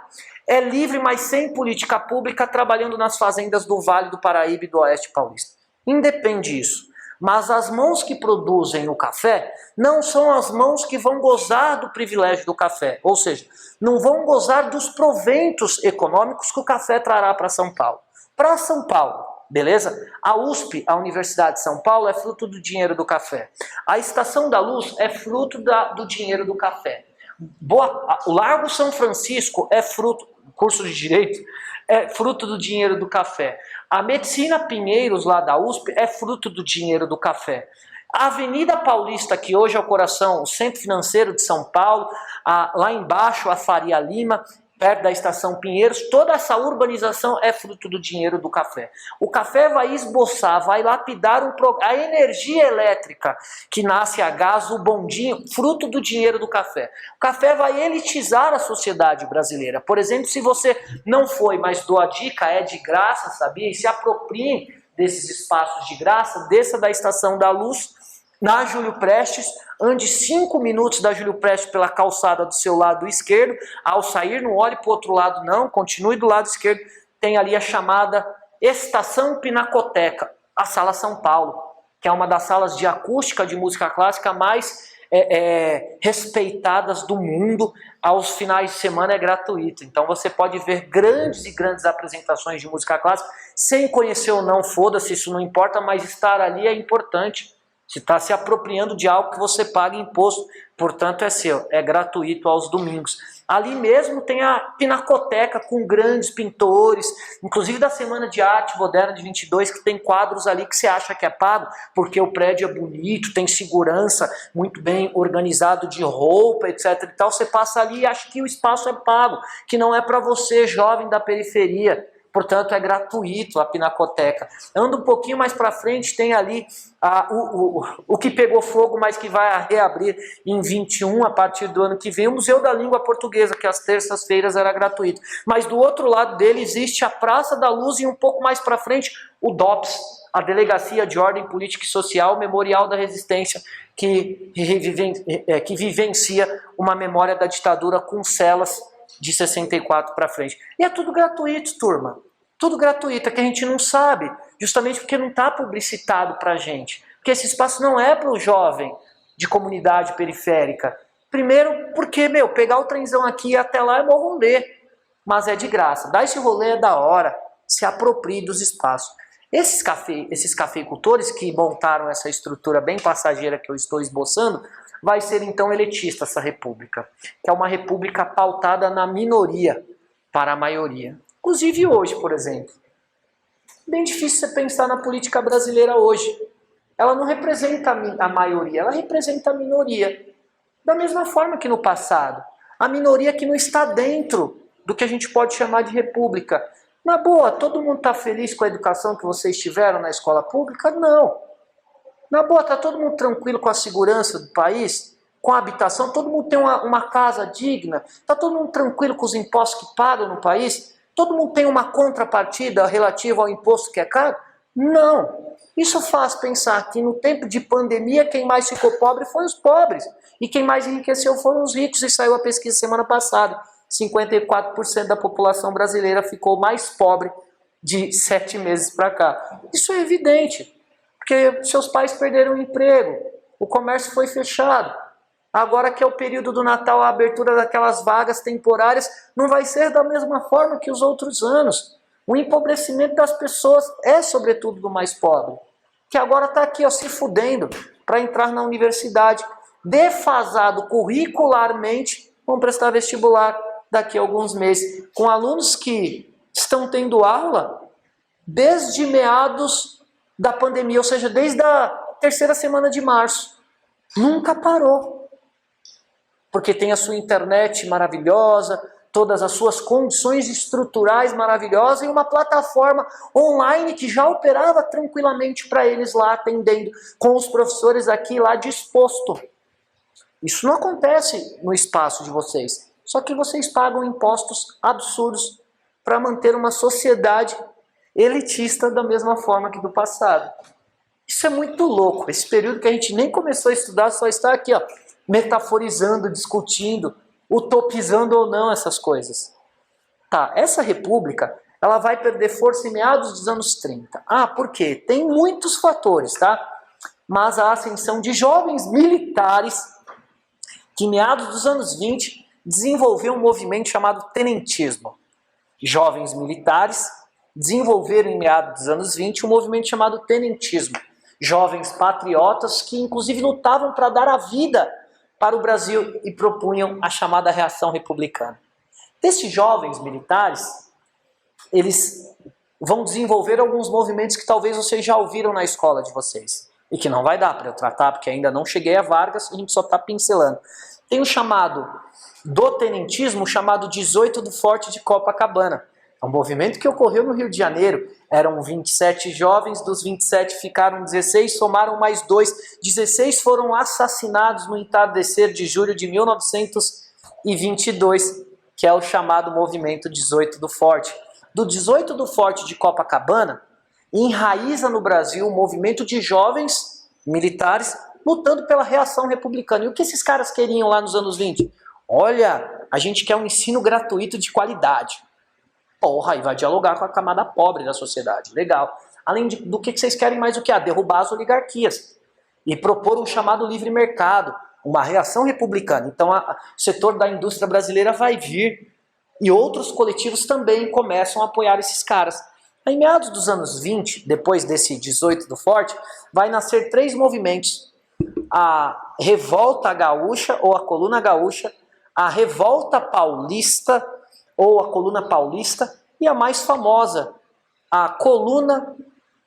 é livre, mas sem política pública, trabalhando nas fazendas do Vale do Paraíba e do Oeste Paulista. Independe disso. Mas as mãos que produzem o café não são as mãos que vão gozar do privilégio do café. Ou seja, não vão gozar dos proventos econômicos que o café trará para São Paulo. Para São Paulo, beleza? A USP, a Universidade de São Paulo, é fruto do dinheiro do café. A Estação da Luz é fruto do dinheiro do café. O Largo São Francisco é fruto, curso de Direito, é fruto do dinheiro do café. A Medicina Pinheiros, lá da USP, é fruto do dinheiro do café. A Avenida Paulista, que hoje é o coração, o centro financeiro de São Paulo, lá embaixo a Faria Lima, perto da Estação Pinheiros, toda essa urbanização é fruto do dinheiro do café. O café vai esboçar, vai lapidar a energia elétrica que nasce a gás, o bondinho, fruto do dinheiro do café. O café vai elitizar a sociedade brasileira. Por exemplo, se você não foi, mas dou a dica, é de graça, sabia? E se aproprie desses espaços de graça, desça da Estação da Luz, na Júlio Prestes, ande 5 minutos da Júlio Prestes pela calçada do seu lado esquerdo, ao sair não olhe para o outro lado não, continue do lado esquerdo, tem ali a chamada Estação Pinacoteca, a Sala São Paulo, que é uma das salas de acústica de música clássica mais respeitadas do mundo. Aos finais de semana é gratuito, então você pode ver grandes e grandes apresentações de música clássica, sem conhecer ou não, foda-se, isso não importa, mas estar ali é importante. Você está se apropriando de algo que você paga imposto, portanto é seu, é gratuito aos domingos. Ali mesmo tem a Pinacoteca com grandes pintores, inclusive da Semana de Arte Moderna de 22, que tem quadros ali que você acha que é pago, porque o prédio é bonito, tem segurança, muito bem organizado de roupa, etc. e tal. Você passa ali e acha que o espaço é pago, que não é para você, jovem da periferia. Portanto, é gratuito a Pinacoteca. Anda um pouquinho mais para frente, tem ali o que pegou fogo, mas que vai reabrir em 21, a partir do ano que vem, o Museu da Língua Portuguesa, que às terças-feiras era gratuito. Mas do outro lado dele existe a Praça da Luz e um pouco mais para frente o DOPS, a Delegacia de Ordem Política e Social, Memorial da Resistência, que vivencia uma memória da ditadura com celas de 64 para frente. E é tudo gratuito, turma. Tudo gratuito, é que a gente não sabe, justamente porque não está publicitado para a gente. Porque esse espaço não é para o jovem de comunidade periférica. Primeiro porque, pegar o trenzão aqui e até lá é bom rolê. Mas é de graça. Dar esse rolê é da hora. Se aproprie dos espaços. Esses cafeicultores que montaram essa estrutura bem passageira que eu estou esboçando, vai ser então elitista essa república, que é uma república pautada na minoria para a maioria. Inclusive hoje, por exemplo. Bem difícil você pensar na política brasileira hoje. Ela não representa a maioria, ela representa a minoria. Da mesma forma que no passado. A minoria que não está dentro do que a gente pode chamar de república. Na boa, todo mundo está feliz com a educação que vocês tiveram na escola pública? Não. Na boa, está todo mundo tranquilo com a segurança do país? Com a habitação? Todo mundo tem uma casa digna? Está todo mundo tranquilo com os impostos que pagam no país? Todo mundo tem uma contrapartida relativa ao imposto que é caro? Não. Isso faz pensar que no tempo de pandemia quem mais ficou pobre foi os pobres. E quem mais enriqueceu foram os ricos. E saiu a pesquisa semana passada. 54% da população brasileira ficou mais pobre de 7 meses para cá. Isso é evidente. Porque seus pais perderam o emprego. O comércio foi fechado. Agora que é o período do Natal, a abertura daquelas vagas temporárias não vai ser da mesma forma que os outros anos. O empobrecimento das pessoas é sobretudo do mais pobre, que agora está aqui se fudendo para entrar na universidade, defasado curricularmente, vão prestar vestibular daqui a alguns meses, com alunos que estão tendo aula desde meados da pandemia, ou seja, desde a terceira semana de março. Nunca parou. Porque tem a sua internet maravilhosa, todas as suas condições estruturais maravilhosas e uma plataforma online que já operava tranquilamente para eles lá, atendendo, com os professores aqui lá disposto. Isso não acontece no espaço de vocês. Só que vocês pagam impostos absurdos para manter uma sociedade elitista da mesma forma que do passado. Isso é muito louco. Esse período que a gente nem começou a estudar só está aqui, metaforizando, discutindo, utopizando ou não essas coisas. Tá, essa república, ela vai perder força em meados dos anos 30. Por quê? Tem muitos fatores, tá? Mas a ascensão de jovens militares, que em meados dos anos 20 desenvolveu um movimento chamado tenentismo. Jovens militares desenvolveram em meados dos anos 20 um movimento chamado tenentismo. Jovens patriotas que inclusive lutavam para dar a vida para o Brasil e propunham a chamada reação republicana. Desses jovens militares, eles vão desenvolver alguns movimentos que talvez vocês já ouviram na escola de vocês. E que não vai dar para eu tratar, porque ainda não cheguei a Vargas, a gente só está pincelando. Tem o chamado do tenentismo, chamado 18 do Forte de Copacabana. É um movimento que ocorreu no Rio de Janeiro. Eram 27 jovens, dos 27 ficaram 16, somaram mais 2. 16 foram assassinados no entardecer de julho de 1922, que é o chamado movimento 18 do Forte. Do 18 do Forte de Copacabana, enraiza no Brasil um movimento de jovens militares lutando pela reação republicana. E o que esses caras queriam lá nos anos 20? Olha, a gente quer um ensino gratuito de qualidade. Porra, e vai dialogar com a camada pobre da sociedade. Legal. Além do que vocês querem mais o que? Derrubar as oligarquias. E propor um chamado livre mercado. Uma reação republicana. Então, o setor da indústria brasileira vai vir. E outros coletivos também começam a apoiar esses caras. Em meados dos anos 20, depois desse 18 do Forte, vai nascer 3 movimentos. A Revolta Gaúcha, ou a Coluna Gaúcha, a Revolta Paulista, ou a Coluna Paulista, e a mais famosa, a Coluna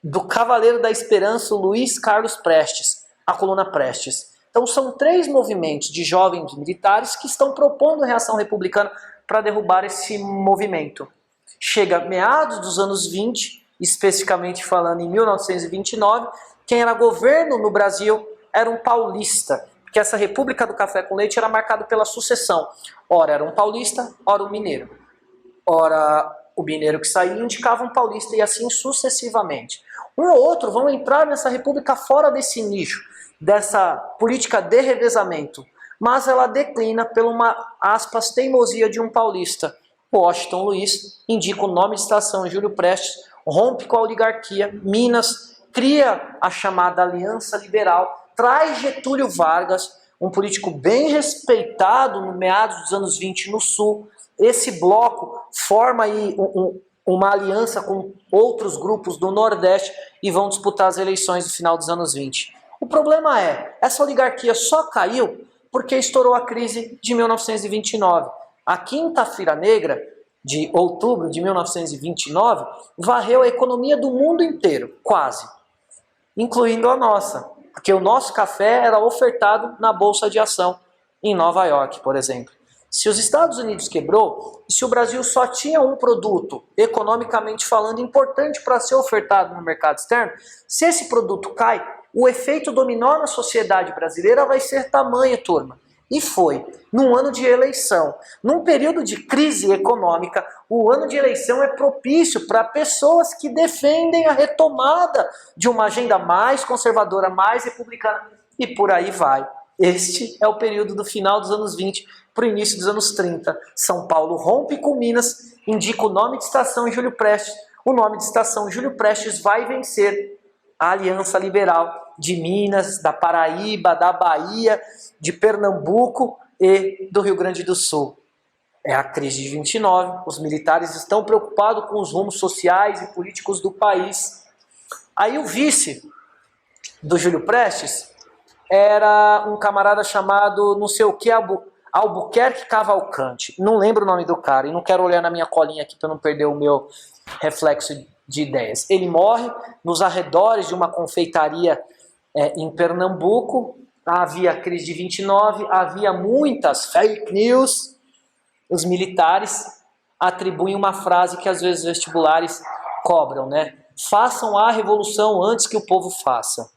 do Cavaleiro da Esperança, Luiz Carlos Prestes, a Coluna Prestes. Então são 3 movimentos de jovens militares que estão propondo reação republicana para derrubar esse movimento. Chega meados dos anos 20, especificamente falando em 1929, quem era governo no Brasil era um paulista, porque essa República do Café com Leite era marcada pela sucessão. Ora era um paulista, ora um mineiro. Ora o mineiro que saía indicava um paulista e assim sucessivamente. Um ou outro vão entrar nessa república fora desse nicho, dessa política de revezamento, mas ela declina pela uma, aspas, teimosia de um paulista. Washington Luiz indica o nome de estação Júlio Prestes, rompe com a oligarquia, Minas, cria a chamada Aliança Liberal, traz Getúlio Vargas, um político bem respeitado no meados dos anos 20 no Sul. Esse bloco forma aí uma aliança com outros grupos do Nordeste e vão disputar as eleições no final dos anos 20. O problema é, essa oligarquia só caiu porque estourou a crise de 1929. A Quinta-feira Negra, de outubro de 1929, varreu a economia do mundo inteiro, quase, incluindo a nossa, porque o nosso café era ofertado na Bolsa de Ação em Nova York, por exemplo. Se os Estados Unidos quebrou, e se o Brasil só tinha um produto, economicamente falando, importante para ser ofertado no mercado externo, se esse produto cai, o efeito dominó na sociedade brasileira vai ser tamanho, turma. E foi, num ano de eleição. Num período de crise econômica, o ano de eleição é propício para pessoas que defendem a retomada de uma agenda mais conservadora, mais republicana, e por aí vai. Este é o período do final dos anos 20 para o início dos anos 30. São Paulo rompe com Minas, indica o nome de estação Júlio Prestes. O nome de estação Júlio Prestes vai vencer a Aliança Liberal de Minas, da Paraíba, da Bahia, de Pernambuco e do Rio Grande do Sul. É a crise de 29, os militares estão preocupados com os rumos sociais e políticos do país. Aí o vice do Júlio Prestes era um camarada chamado não sei o que, Albuquerque Cavalcante. Não lembro o nome do cara e não quero olhar na minha colinha aqui para não perder o meu reflexo de ideias. Ele morre nos arredores de uma confeitaria em Pernambuco. Havia a crise de 29, havia muitas fake news. Os militares atribuem uma frase que às vezes os vestibulares cobram, né? Façam a revolução antes que o povo faça.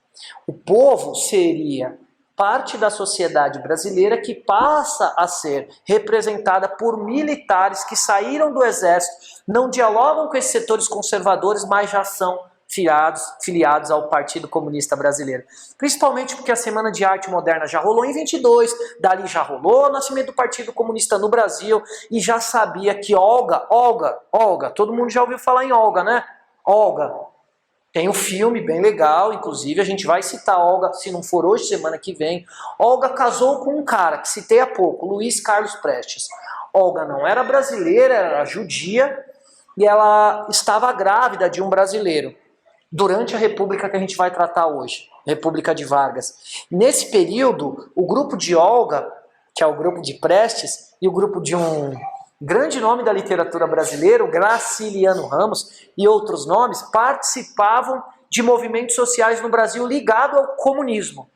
O povo seria parte da sociedade brasileira que passa a ser representada por militares que saíram do exército, não dialogam com esses setores conservadores, mas já são filiados ao Partido Comunista Brasileiro. Principalmente porque a Semana de Arte Moderna já rolou em 22, dali já rolou o nascimento do Partido Comunista no Brasil, e já sabia que Olga, todo mundo já ouviu falar em Olga, né? Olga. Tem um filme bem legal, inclusive a gente vai citar Olga, se não for hoje, semana que vem. Olga casou com um cara que citei há pouco, Luiz Carlos Prestes. Olga não era brasileira, era judia, e ela estava grávida de um brasileiro, durante a república que a gente vai tratar hoje, República de Vargas. Nesse período, o grupo de Olga, que é o grupo de Prestes, e o grupo de um grande nome da literatura brasileira, o Graciliano Ramos, e outros nomes, participavam de movimentos sociais no Brasil ligado ao comunismo.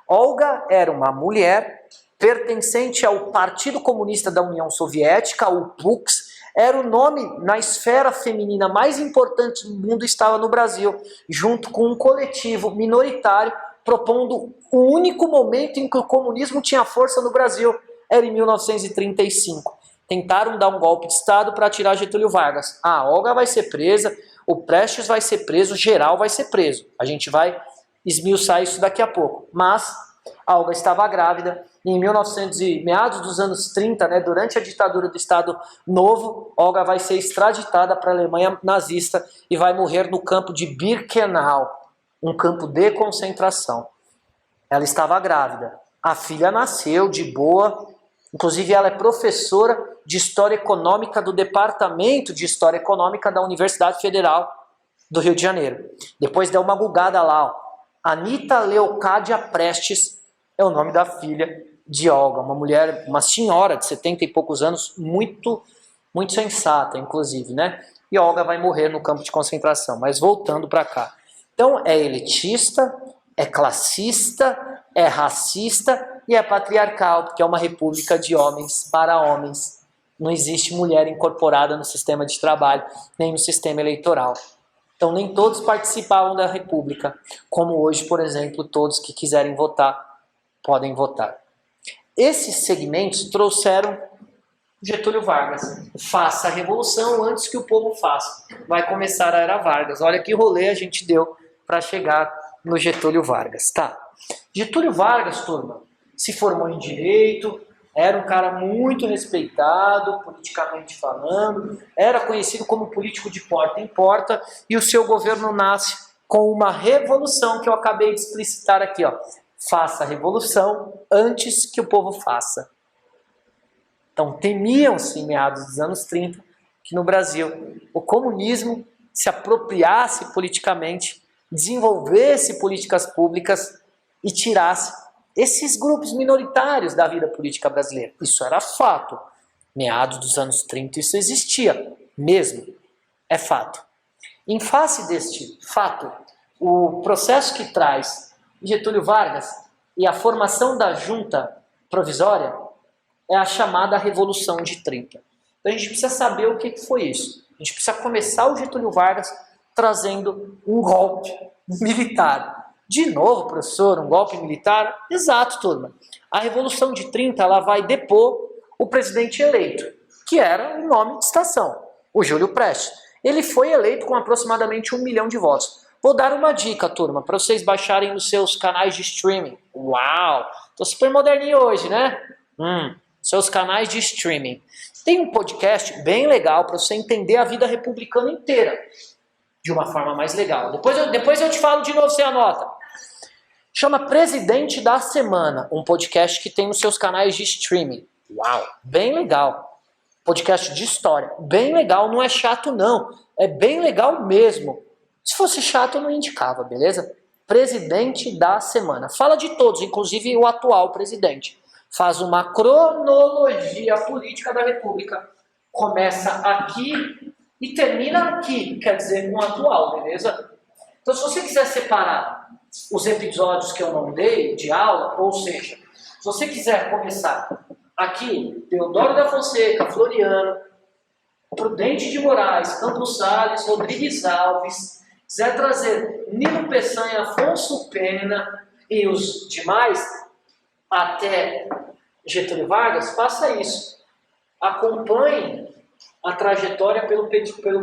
Olga era uma mulher pertencente ao Partido Comunista da União Soviética, o PUX, era o nome na esfera feminina mais importante do mundo, estava no Brasil, junto com um coletivo minoritário, propondo o único momento em que o comunismo tinha força no Brasil, era em 1935. Tentaram dar um golpe de Estado para tirar Getúlio Vargas. A Olga vai ser presa, o Prestes vai ser preso, geral vai ser preso. A gente vai esmiuçar isso daqui a pouco. Mas a Olga estava grávida. Em meados dos anos 30, né, durante a ditadura do Estado Novo, Olga vai ser extraditada para a Alemanha nazista e vai morrer no campo de Birkenau, um campo de concentração. Ela estava grávida. A filha nasceu de boa. Inclusive, ela é professora de História Econômica do Departamento de História Econômica da Universidade Federal do Rio de Janeiro. Depois deu uma gugada lá, ó. Anita Leocádia Prestes é o nome da filha de Olga, uma mulher, uma senhora de 70 e poucos anos, muito sensata, inclusive, né? E Olga vai morrer no campo de concentração. Mas voltando para cá. Então, é elitista, é classista, é racista e é patriarcal, porque é uma república de homens para homens. Não existe mulher incorporada no sistema de trabalho, nem no sistema eleitoral. Então, nem todos participavam da república, como hoje, por exemplo, todos que quiserem votar, podem votar. Esses segmentos trouxeram Getúlio Vargas. Faça a revolução antes que o povo faça. Vai começar a Era Vargas. Olha que rolê a gente deu para chegar no Getúlio Vargas. Tá. Getúlio Vargas, turma, se formou em Direito, era um cara muito respeitado, politicamente falando, era conhecido como político de porta em porta, e o seu governo nasce com uma revolução que eu acabei de explicitar aqui, ó. Faça a revolução antes que o povo faça. Então, temiam-se em meados dos anos 30 que no Brasil o comunismo se apropriasse politicamente, desenvolvesse políticas públicas e tirasse esses grupos minoritários da vida política brasileira. Isso era fato. Meados dos anos 30 isso existia mesmo. É fato. Em face deste fato, o processo que traz Getúlio Vargas e a formação da junta provisória é a chamada Revolução de 30. Então a gente precisa saber o que foi isso. A gente precisa começar o Getúlio Vargas trazendo um golpe militar. De novo, professor, um golpe militar? Exato, turma. A Revolução de 30 ela vai depor o presidente eleito, que era o nome de estação, o Júlio Prestes. Ele foi eleito com aproximadamente 1 milhão de votos. Vou dar uma dica, turma, para vocês baixarem nos seus canais de streaming. Uau! Tô super moderninho hoje, né? Seus canais de streaming. Tem um podcast bem legal para você entender a vida republicana inteira de uma forma mais legal. Depois eu te falo de novo, você anota. Chama Presidente da Semana, um podcast que tem nos seus canais de streaming. Uau, bem legal. Podcast de história, bem legal, não é chato não, é bem legal mesmo. Se fosse chato eu não indicava, beleza? Presidente da Semana. Fala de todos, inclusive o atual presidente. Faz uma cronologia política da República. Começa aqui e termina aqui, quer dizer, com o atual, beleza? Então, se você quiser separar os episódios que eu não dei de aula, ou seja, se você quiser começar aqui, Teodoro da Fonseca, Floriano, Prudente de Moraes, Campos Salles, Rodrigues Alves, quiser trazer Nilo Peçanha, Afonso Pena e os demais, até Getúlio Vargas, faça isso. Acompanhe a trajetória pelo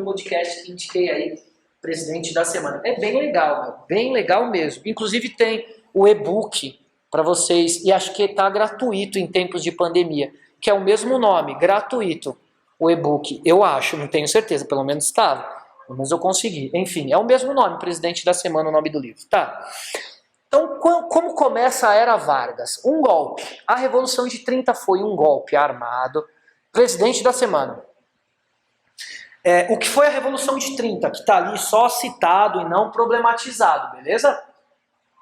podcast que indiquei aí, Presidente da Semana. É bem legal, meu, bem legal mesmo. Inclusive tem o e-book para vocês, e acho que está gratuito em tempos de pandemia, que é o mesmo nome, gratuito, o e-book. Eu acho, não tenho certeza, pelo menos estava. Pelo menos eu consegui. Enfim, é o mesmo nome, Presidente da Semana, o nome do livro, tá? Então, como começa a Era Vargas? Um golpe. A Revolução de 30 foi um golpe armado. Presidente da Semana. O que foi a Revolução de 30, que está ali só citado e não problematizado, beleza?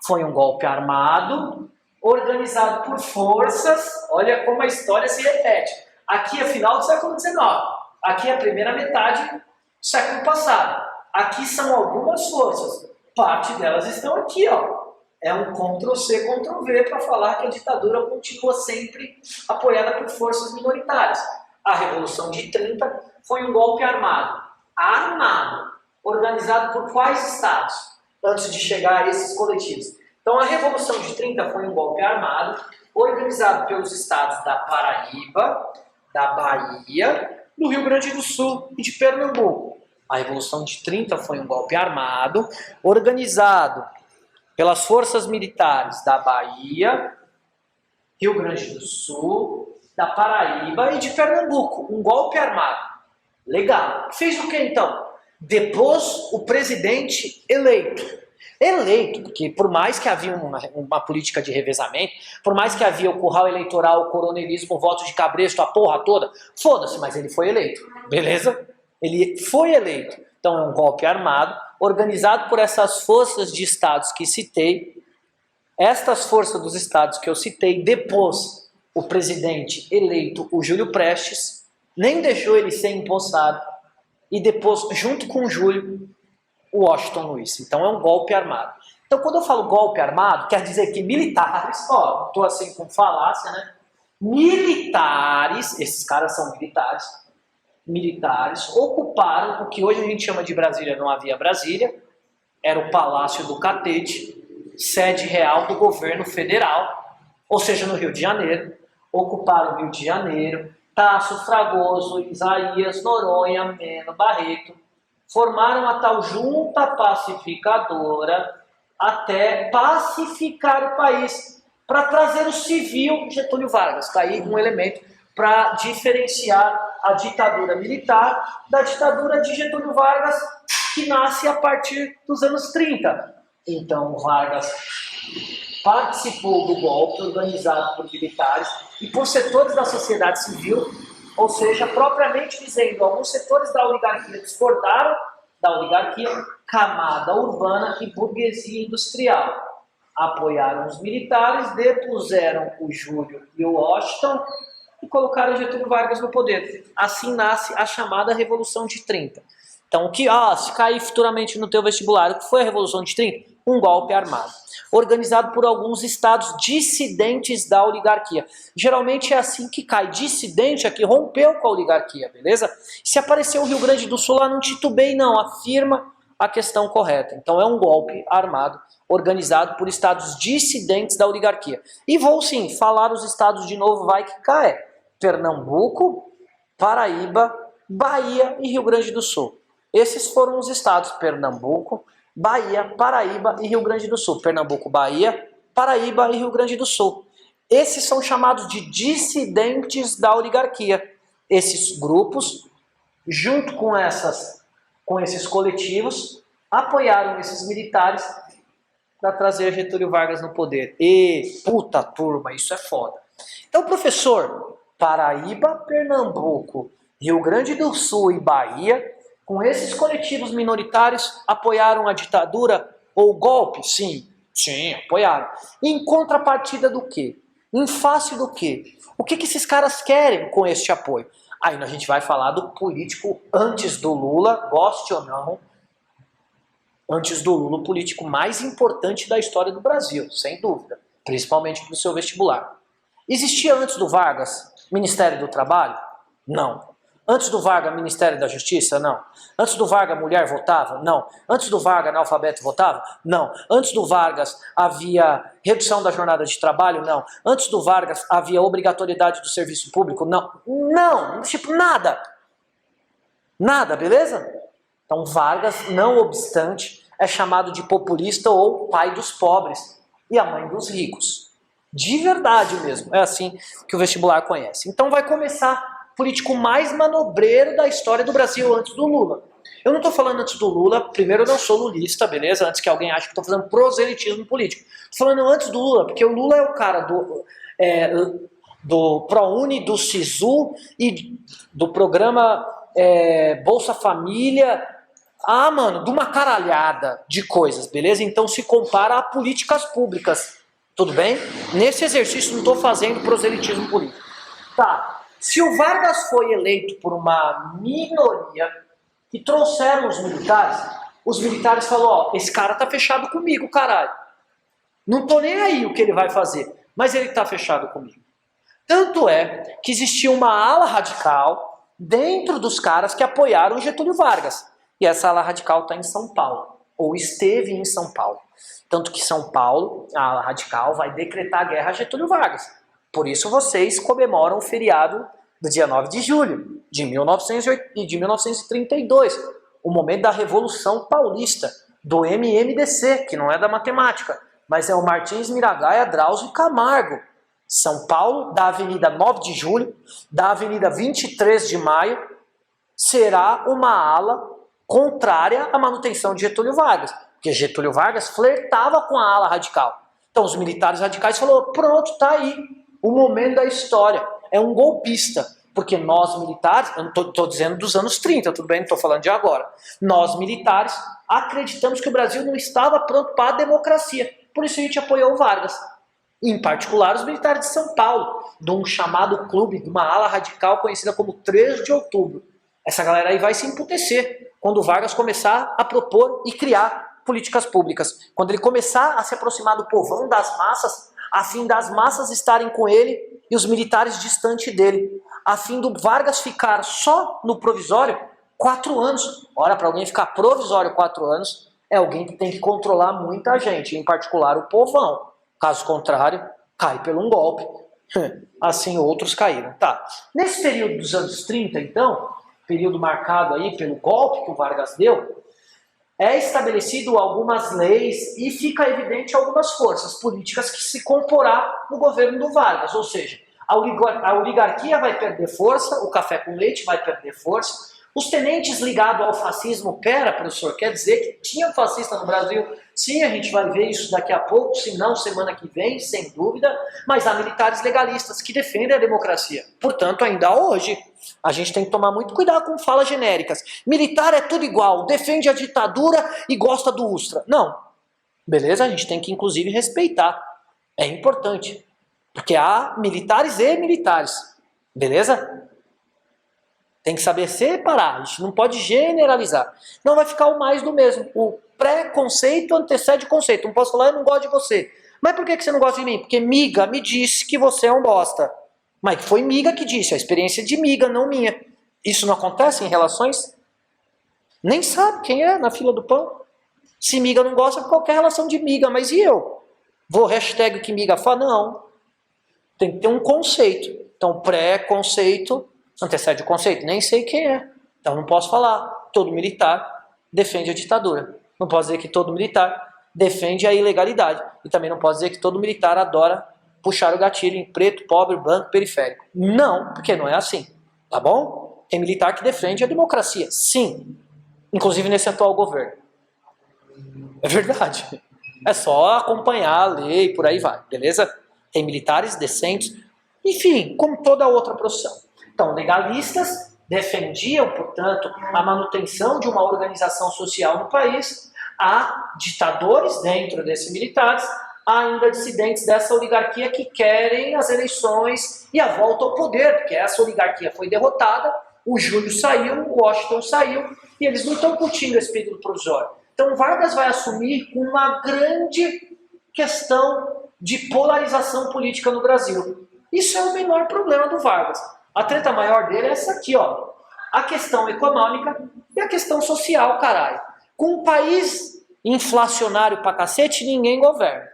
Foi um golpe armado, organizado por forças, olha como a história se repete. Aqui é final do século XIX, aqui é a primeira metade do século passado. Aqui são algumas forças, parte delas estão aqui, ó. É um Ctrl-C, Ctrl-V para falar que a ditadura continua sempre apoiada por forças minoritárias. A Revolução de 30 foi um golpe armado. Armado. Organizado por quais estados? Antes de chegar a esses coletivos. Então a Revolução de 30 foi um golpe armado, organizado pelos estados da Paraíba, da Bahia, do Rio Grande do Sul e de Pernambuco. A Revolução de 30 foi um golpe armado, organizado pelas forças militares da Bahia, Rio Grande do Sul, da Paraíba e de Pernambuco. Um golpe armado. Legal. Fez o que então? Depôs o presidente eleito. Eleito, porque por mais que havia uma política de revezamento, por mais que havia o curral eleitoral, o coronelismo, o voto de cabresto, a porra toda, foda-se, mas ele foi eleito. Beleza? Ele foi eleito. Então é um golpe armado, organizado por essas forças de estados que citei. Estas forças dos estados que eu citei, depôs o presidente eleito, o Júlio Prestes, nem deixou ele ser empossado, e depôs, junto com o Júlio, o Washington Luiz. Então é um golpe armado. Então quando eu falo golpe armado, quer dizer que militares, ó, estou assim com falácia, né? Militares, esses caras são militares, ocuparam o que hoje a gente chama de Brasília, não havia Brasília, era o Palácio do Catete, sede real do governo federal, ou seja, no Rio de Janeiro. Ocuparam o Rio de Janeiro, Tasso, Fragoso, Isaías, Noronha, Meno, Barreto, formaram a tal junta pacificadora até pacificar o país, para trazer o civil Getúlio Vargas. Está aí um elemento para diferenciar a ditadura militar da ditadura de Getúlio Vargas, que nasce a partir dos anos 30. Então, Vargas participou do golpe organizado por militares e por setores da sociedade civil, ou seja, propriamente dizendo, alguns setores da oligarquia discordaram da oligarquia, camada urbana e burguesia industrial. Apoiaram os militares, depuseram o Júlio e o Washington e colocaram Getúlio Vargas no poder. Assim nasce a chamada Revolução de 30. Então, se cair futuramente no teu vestibular, o que foi a Revolução de 30? Um golpe armado, organizado por alguns estados dissidentes da oligarquia. Geralmente é assim que cai, dissidente é que rompeu com a oligarquia, beleza? Se apareceu o Rio Grande do Sul lá, não titubei não, afirma a questão correta. Então é um golpe armado, organizado por estados dissidentes da oligarquia. E vou sim falar os estados de novo, vai que cai. Pernambuco, Paraíba, Bahia e Rio Grande do Sul. Esses foram os estados: Pernambuco, Bahia, Paraíba e Rio Grande do Sul. Pernambuco, Bahia, Paraíba e Rio Grande do Sul. Esses são chamados de dissidentes da oligarquia. Esses grupos, junto com esses coletivos, apoiaram esses militares para trazer Getúlio Vargas no poder. E, puta turma, isso é foda. Então, professor, Paraíba, Pernambuco, Rio Grande do Sul e Bahia, com esses coletivos minoritários, apoiaram a ditadura ou o golpe? Sim, apoiaram. Em contrapartida do quê? Em face do quê? O que esses caras querem com este apoio? Aí a gente vai falar do político antes do Lula, goste ou não, antes do Lula, o político mais importante da história do Brasil, sem dúvida, principalmente para o seu vestibular. Existia antes do Vargas Ministério do Trabalho? Não. Antes do Vargas, Ministério da Justiça? Não. Antes do Vargas, mulher votava? Não. Antes do Vargas, analfabeto votava? Não. Antes do Vargas, havia redução da jornada de trabalho? Não. Antes do Vargas, havia obrigatoriedade do serviço público? Não. Não, tipo nada. Nada, beleza? Então Vargas, não obstante, é chamado de populista ou pai dos pobres e a mãe dos ricos. De verdade mesmo, é assim que o vestibular conhece. Então vai começar político mais manobreiro da história do Brasil antes do Lula. Eu não estou falando antes do Lula, primeiro eu não sou lulista, beleza? Antes que alguém ache que estou fazendo proselitismo político. Estou falando antes do Lula, porque o Lula é o cara do ProUni, do SISU e do programa Bolsa Família, de uma caralhada de coisas, beleza? Então se compara a políticas públicas, tudo bem? Nesse exercício não estou fazendo proselitismo político. Tá. Se o Vargas foi eleito por uma minoria que trouxeram os militares falaram, esse cara tá fechado comigo, caralho. Não tô nem aí o que ele vai fazer, mas ele tá fechado comigo. Tanto é que existia uma ala radical dentro dos caras que apoiaram Getúlio Vargas. E essa ala radical está em São Paulo, ou esteve em São Paulo. Tanto que São Paulo, a ala radical, vai decretar a guerra a Getúlio Vargas. Por isso vocês comemoram o feriado do dia 9 de julho de 1932, o momento da Revolução Paulista, do MMDC, que não é da matemática, mas é o Martins Miragaia, Drauzio e Camargo. São Paulo, da Avenida 9 de Julho, da Avenida 23 de Maio, será uma ala contrária à manutenção de Getúlio Vargas, porque Getúlio Vargas flertava com a ala radical. Então os militares radicais falaram, pronto, tá aí, o momento da história, é um golpista, Porque nós militares, eu não estou dizendo dos anos 30, tudo bem, não estou falando de agora. Nós militares acreditamos que o Brasil não estava pronto para a democracia. Por isso a gente apoiou o Vargas. Em particular os militares de São Paulo, de um chamado clube, de uma ala radical conhecida como 3 de outubro. Essa galera aí vai se emputecer quando o Vargas começar a propor e criar políticas públicas. Quando ele começar a se aproximar do povão, das massas, a fim das massas estarem com ele e os militares distante dele. A fim do Vargas ficar só no provisório 4 anos. Ora, para alguém ficar provisório 4 anos, é alguém que tem que controlar muita gente, em particular o povão. Caso contrário, cai pelo um golpe. Assim outros caíram. Tá. Nesse período dos anos 30, então, período marcado aí pelo golpe que o Vargas deu, é estabelecido algumas leis e fica evidente algumas forças políticas que se comporá no governo do Vargas. Ou seja, a oligarquia vai perder força, o café com leite vai perder força, os tenentes ligados ao fascismo, pera, professor, quer dizer que tinha fascista no Brasil? Sim, a gente vai ver isso daqui a pouco, se não semana que vem, sem dúvida, mas há militares legalistas que defendem a democracia. Portanto, ainda hoje, a gente tem que tomar muito cuidado com falas genéricas. Militar é tudo igual, defende a ditadura e gosta do Ustra. Não. Beleza? A gente tem que, inclusive, respeitar. É importante. Porque há militares e militares. Beleza? Tem que saber separar, a gente não pode generalizar. Não vai ficar o mais do mesmo. O pré-conceito antecede o conceito. Não posso falar, eu não gosto de você. Mas por que você não gosta de mim? Porque miga me disse que você é um bosta. Mas foi miga que disse, a experiência de miga, não minha. Isso não acontece em relações? Nem sabe quem é na fila do pão. Se miga não gosta, qualquer relação de miga. Mas e eu? Vou hashtag que miga fala? Não. Tem que ter um conceito. Então, pré-conceito antecede o conceito. Nem sei quem é. Então, não posso falar. Todo militar defende a ditadura. Não posso dizer que todo militar defende a ilegalidade. E também não posso dizer que todo militar adora puxar o gatilho em preto, pobre, branco, periférico. Não, porque não é assim. Tá bom? Tem militar que defende a democracia. Sim. Inclusive nesse atual governo. É verdade. É só acompanhar a lei, por aí vai. Beleza? Tem militares decentes. Enfim, como toda outra profissão. Então, legalistas defendiam, portanto, a manutenção de uma organização social no país. Há ditadores dentro desses militares, há ainda dissidentes dessa oligarquia que querem as eleições e a volta ao poder, porque essa oligarquia foi derrotada, o Júlio saiu, o Washington saiu, e eles não estão curtindo esse período provisório. Então, Vargas vai assumir uma grande questão de polarização política no Brasil. Isso é o menor problema do Vargas. A treta maior dele é essa aqui, ó. A questão econômica e a questão social, caralho. Com um país inflacionário pra cacete, ninguém governa.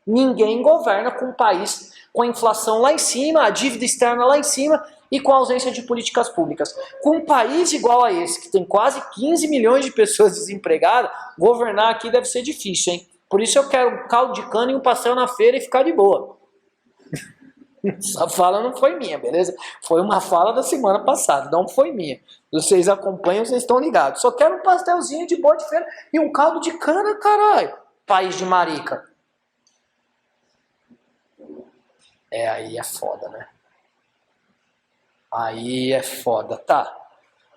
Ninguém governa com um país com a inflação lá em cima, a dívida externa lá em cima e com a ausência de políticas públicas. Com um país igual a esse, que tem quase 15 milhões de pessoas desempregadas, governar aqui deve ser difícil, hein? Por isso eu quero um caldo de cana e um pastel na feira e ficar de boa. Essa fala não foi minha, beleza? Foi uma fala da semana passada, não foi minha. Vocês acompanham, vocês estão ligados. Só quero um pastelzinho de boa de feira e um caldo de cana, caralho. País de marica. Aí é foda, né? Aí é foda. Tá,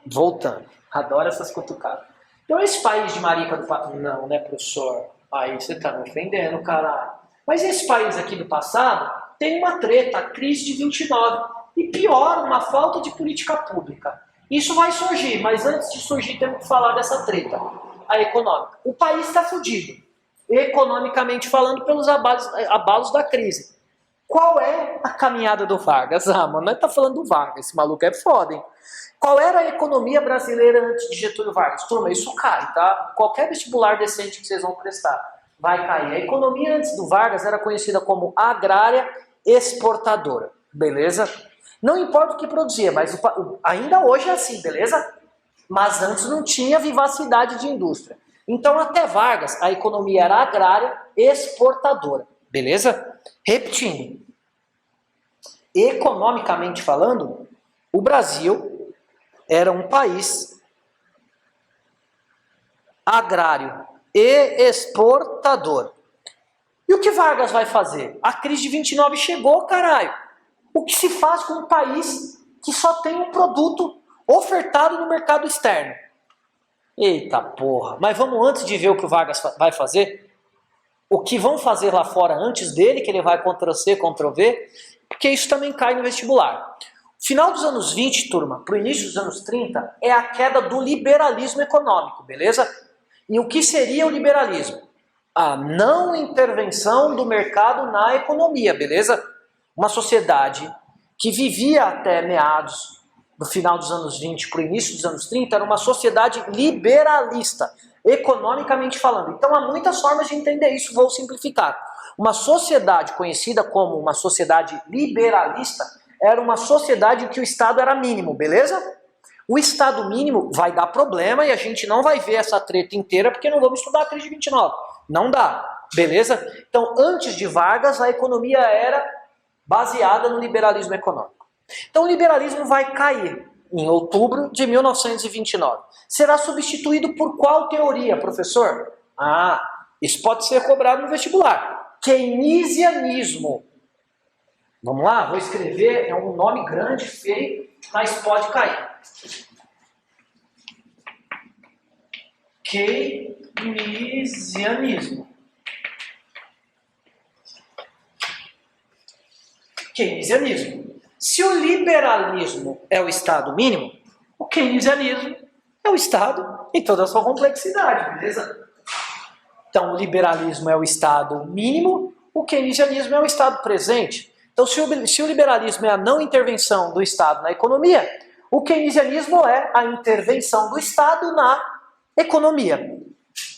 voltando. Adoro essas cutucadas. Então esse país de marica do passado... Não, né, professor? Aí você tá me ofendendo, caralho. Mas esse país aqui do passado tem uma treta, a crise de 29. E pior, uma falta de política pública. Isso vai surgir, mas antes de surgir temos que falar dessa treta, a econômica. O país está fudido, economicamente falando, pelos abalos da crise. Qual é a caminhada do Vargas? Ah, mano, nós tá falando do Vargas, esse maluco é foda, hein? Qual era a economia brasileira antes de Getúlio Vargas? Turma, isso cai, tá? Qualquer vestibular decente que vocês vão prestar vai cair. A economia antes do Vargas era conhecida como agrária exportadora, beleza? Não importa o que produzia, mas ainda hoje é assim, beleza? Mas antes não tinha vivacidade de indústria. Então até Vargas a economia era agrária exportadora, beleza? Repetindo, economicamente falando, o Brasil era um país agrário e exportador. E o que Vargas vai fazer? A crise de 29 chegou, caralho. O que se faz com um país que só tem um produto ofertado no mercado externo. Eita porra, mas vamos antes de ver o que o Vargas vai fazer, o que vão fazer lá fora antes dele, que ele vai Ctrl+C, Ctrl+V, porque isso também cai no vestibular. Final dos anos 20, turma, para o início dos anos 30, é a queda do liberalismo econômico, beleza? E o que seria o liberalismo? A não intervenção do mercado na economia, beleza? Uma sociedade que vivia até meados do final dos anos 20 para o início dos anos 30 era uma sociedade liberalista, economicamente falando. Então há muitas formas de entender isso, vou simplificar. Uma sociedade conhecida como uma sociedade liberalista era uma sociedade em que o Estado era mínimo, beleza? O Estado mínimo vai dar problema e a gente não vai ver essa treta inteira porque não vamos estudar a crise de 29. Não dá, beleza? Então, antes de Vargas, a economia era baseada no liberalismo econômico. Então, o liberalismo vai cair em outubro de 1929. Será substituído por qual teoria, professor? Isso pode ser cobrado no vestibular. Keynesianismo. Vamos lá, vou escrever, é um nome grande, feio, mas pode cair. Keynesianismo. Keynesianismo. Se o liberalismo é o Estado mínimo, o keynesianismo é o Estado em toda a sua complexidade, beleza? Então, o liberalismo é o Estado mínimo, o keynesianismo é o Estado presente. Então, se o liberalismo é a não intervenção do Estado na economia, o keynesianismo é a intervenção do Estado na economia.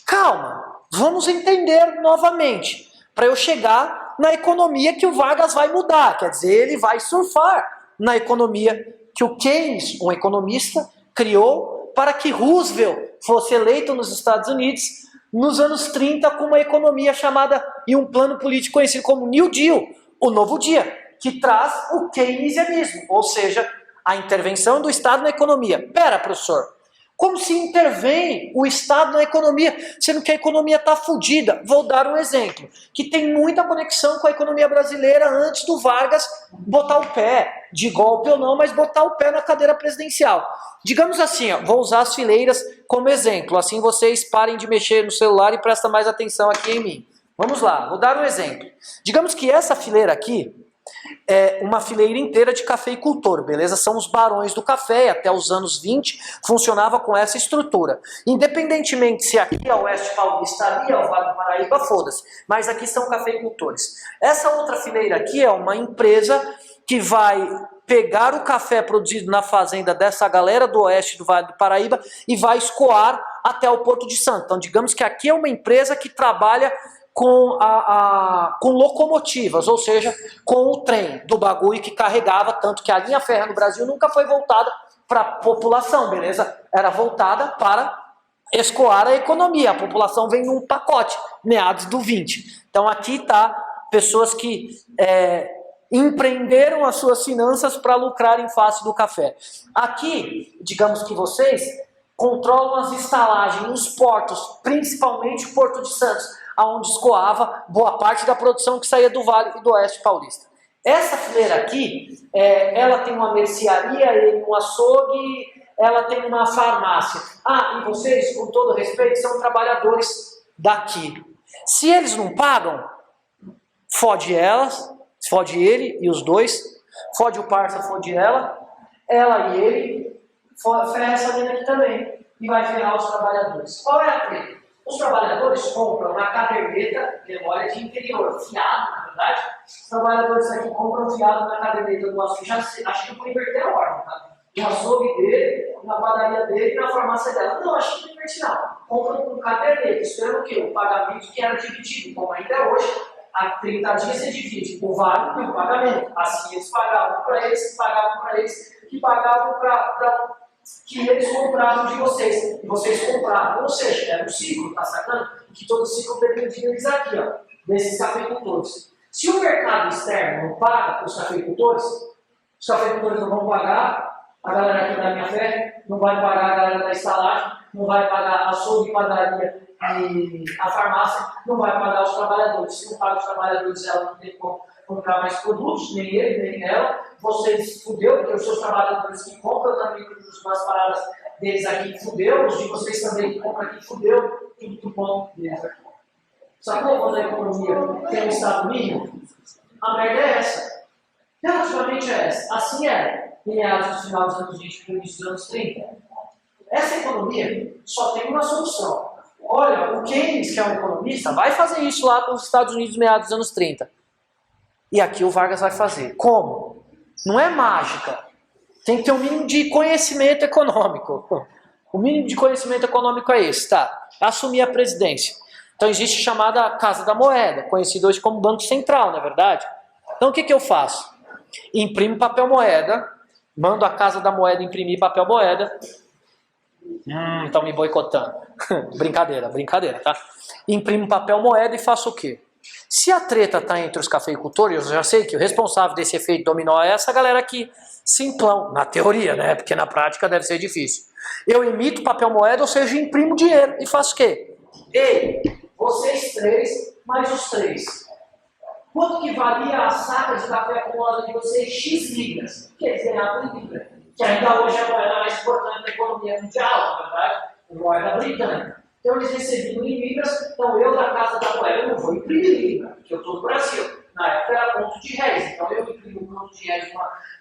Calma, vamos entender novamente, para eu chegar na economia que o Vargas vai mudar, quer dizer, ele vai surfar na economia que o Keynes, um economista, criou para que Roosevelt fosse eleito nos Estados Unidos nos anos 30 com uma economia chamada, e um plano político conhecido como New Deal, o Novo Dia, que traz o keynesianismo, ou seja, a intervenção do Estado na economia. Pera, professor, como se intervém o Estado na economia, sendo que a economia está fodida? Vou dar um exemplo, que tem muita conexão com a economia brasileira antes do Vargas botar o pé, de golpe ou não, mas botar o pé na cadeira presidencial. Digamos assim, ó, vou usar as fileiras como exemplo, assim vocês parem de mexer no celular e prestem mais atenção aqui em mim. Vamos lá, vou dar um exemplo. Digamos que essa fileira aqui é uma fileira inteira de cafeicultor, beleza? São os barões do café, até os anos 20 funcionava com essa estrutura. Independentemente se aqui é o Oeste Paulista, ali é o Vale do Paraíba, foda-se. Mas aqui são cafeicultores. Essa outra fileira aqui é uma empresa que vai pegar o café produzido na fazenda dessa galera do Oeste do Vale do Paraíba e vai escoar até o Porto de Santos. Então digamos que aqui é uma empresa que trabalha com locomotivas, ou seja, com o trem do bagulho que carregava, tanto que a linha férrea no Brasil nunca foi voltada para a população, beleza? Era voltada para escoar a economia, a população vem num pacote, meados do 20. Então aqui está pessoas que empreenderam as suas finanças para lucrar em face do café. Aqui, digamos que vocês controlam as estalagens, os portos, principalmente o Porto de Santos, onde escoava boa parte da produção que saía do Vale e do Oeste Paulista. Essa fileira aqui, ela tem uma mercearia, um açougue, ela tem uma farmácia. E vocês, com todo respeito, são trabalhadores daqui. Se eles não pagam, fode elas, fode ele e os dois, fode o parça, fode ela e ele, ferra essa mina aqui também, e vai ferrar os trabalhadores. Qual é a treta? Os trabalhadores compram na caderneta, memória de interior, fiado, na verdade. Os trabalhadores aqui compram fiado na caderneta do açougue. Acho que por inverter a ordem, tá? No açougue dele, na padaria dele e na farmácia dela. Não, acho que não inverte não. Compram com caderneta, esperando o quê? O pagamento que era dividido, como ainda é hoje, há 30 dias se divide o vale e o pagamento. Assim eles pagavam para eles, que pagavam para eles, que pagavam que eles compravam de vocês, e vocês compravam, ou seja, era um ciclo, tá sacando? Que todo ciclo dependia deles aqui, ó, desses cafeicultores. Se o mercado externo não paga os cafeicultores não vão pagar a galera aqui da minha fé, não vai pagar a galera da estalagem, não vai pagar a açougue, padaria e a farmácia, não vai pagar os trabalhadores. Se não paga os trabalhadores, ela não tem como comprar mais produtos, nem ele, nem ela. Vocês fudeu, porque os seus trabalhadores que compram também umas paradas deles aqui fudeu, os de vocês também que compram aqui fudeu, tudo do ponto deles aqui. Sacou quando a economia tem um estado mínimo? A merda é essa. Relativamente é essa. Assim era, em meados do final dos anos 20 e início dos anos 30. Essa economia só tem uma solução. Olha, o Keynes, que é um economista, vai fazer isso lá com os Estados Unidos meados dos anos 30. E aqui o Vargas vai fazer. Como? Não é mágica. Tem que ter um mínimo de conhecimento econômico. O mínimo de conhecimento econômico é esse, tá? Assumir a presidência. Então existe a chamada Casa da Moeda, conhecido hoje como Banco Central, não é verdade? Então o que eu faço? Imprimo papel moeda, mando a Casa da Moeda imprimir papel moeda. Estão me boicotando. Brincadeira, tá? Imprimo papel moeda e faço o quê? Se a treta está entre os cafeicultores, eu já sei que o responsável desse efeito dominó é essa galera aqui, simplão, na teoria, né? Porque na prática deve ser difícil. Eu emito papel moeda, ou seja, imprimo dinheiro e faço o quê? Ei, vocês três, mais os três. Quanto que valia a saca de café acumulada de vocês? X libras. Que eles ganhavam em libra. Que ainda hoje é a moeda mais importante da economia mundial, na verdade, a moeda britânica. Então eles recebiam em libras, então eu da Casa da Moeda não vou imprimir libra, porque eu estou no Brasil. Na época era ponto de réis, então eu imprimo um ponto de réis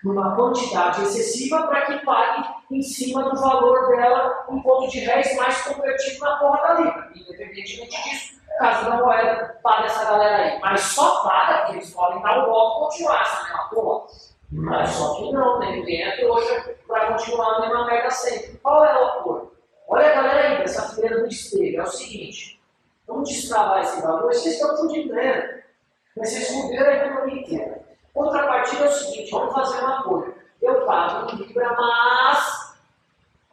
numa quantidade excessiva para que pague em cima do valor dela um ponto de réis mais convertido na porra da libra. Independentemente disso, a Casa da Moeda paga essa galera aí. Mas só paga, porque eles podem dar o golpe e continuar essa mesma porra. Mas só que não, né? Ninguém é trouxa para continuar a mesma merda sempre. Qual é o acordo? Olha a galera aí dessa fileira do espelho. É o seguinte, vamos destravar esse valor, vocês estão fudindo grana. Mas vocês fuderam a economia inteira. Outra partida é o seguinte, vamos fazer um acordo. Eu pago em libra, mas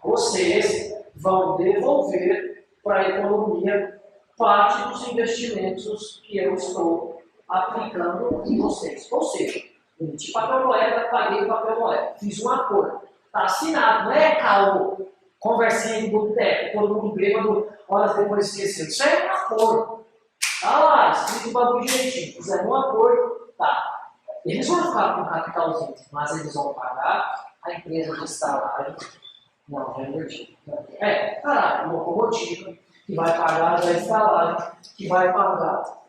vocês vão devolver para a economia parte dos investimentos que eu estou aplicando em vocês. Ou seja, emiti papel moeda, paguei papel moeda. Fiz um acordo. Está assinado, não é caô? Conversinha de boteco, todo mundo bêbado, horas depois esqueceu. Isso é um acordo. Tá lá, escrito o bagulho direitinho. Fizeram um acordo, tá. Eles vão ficar com capitalzinho, mas eles vão pagar a empresa de estalagem. Não, já inverti. Caralho, locomotiva, que vai pagar a estalagem, que vai pagar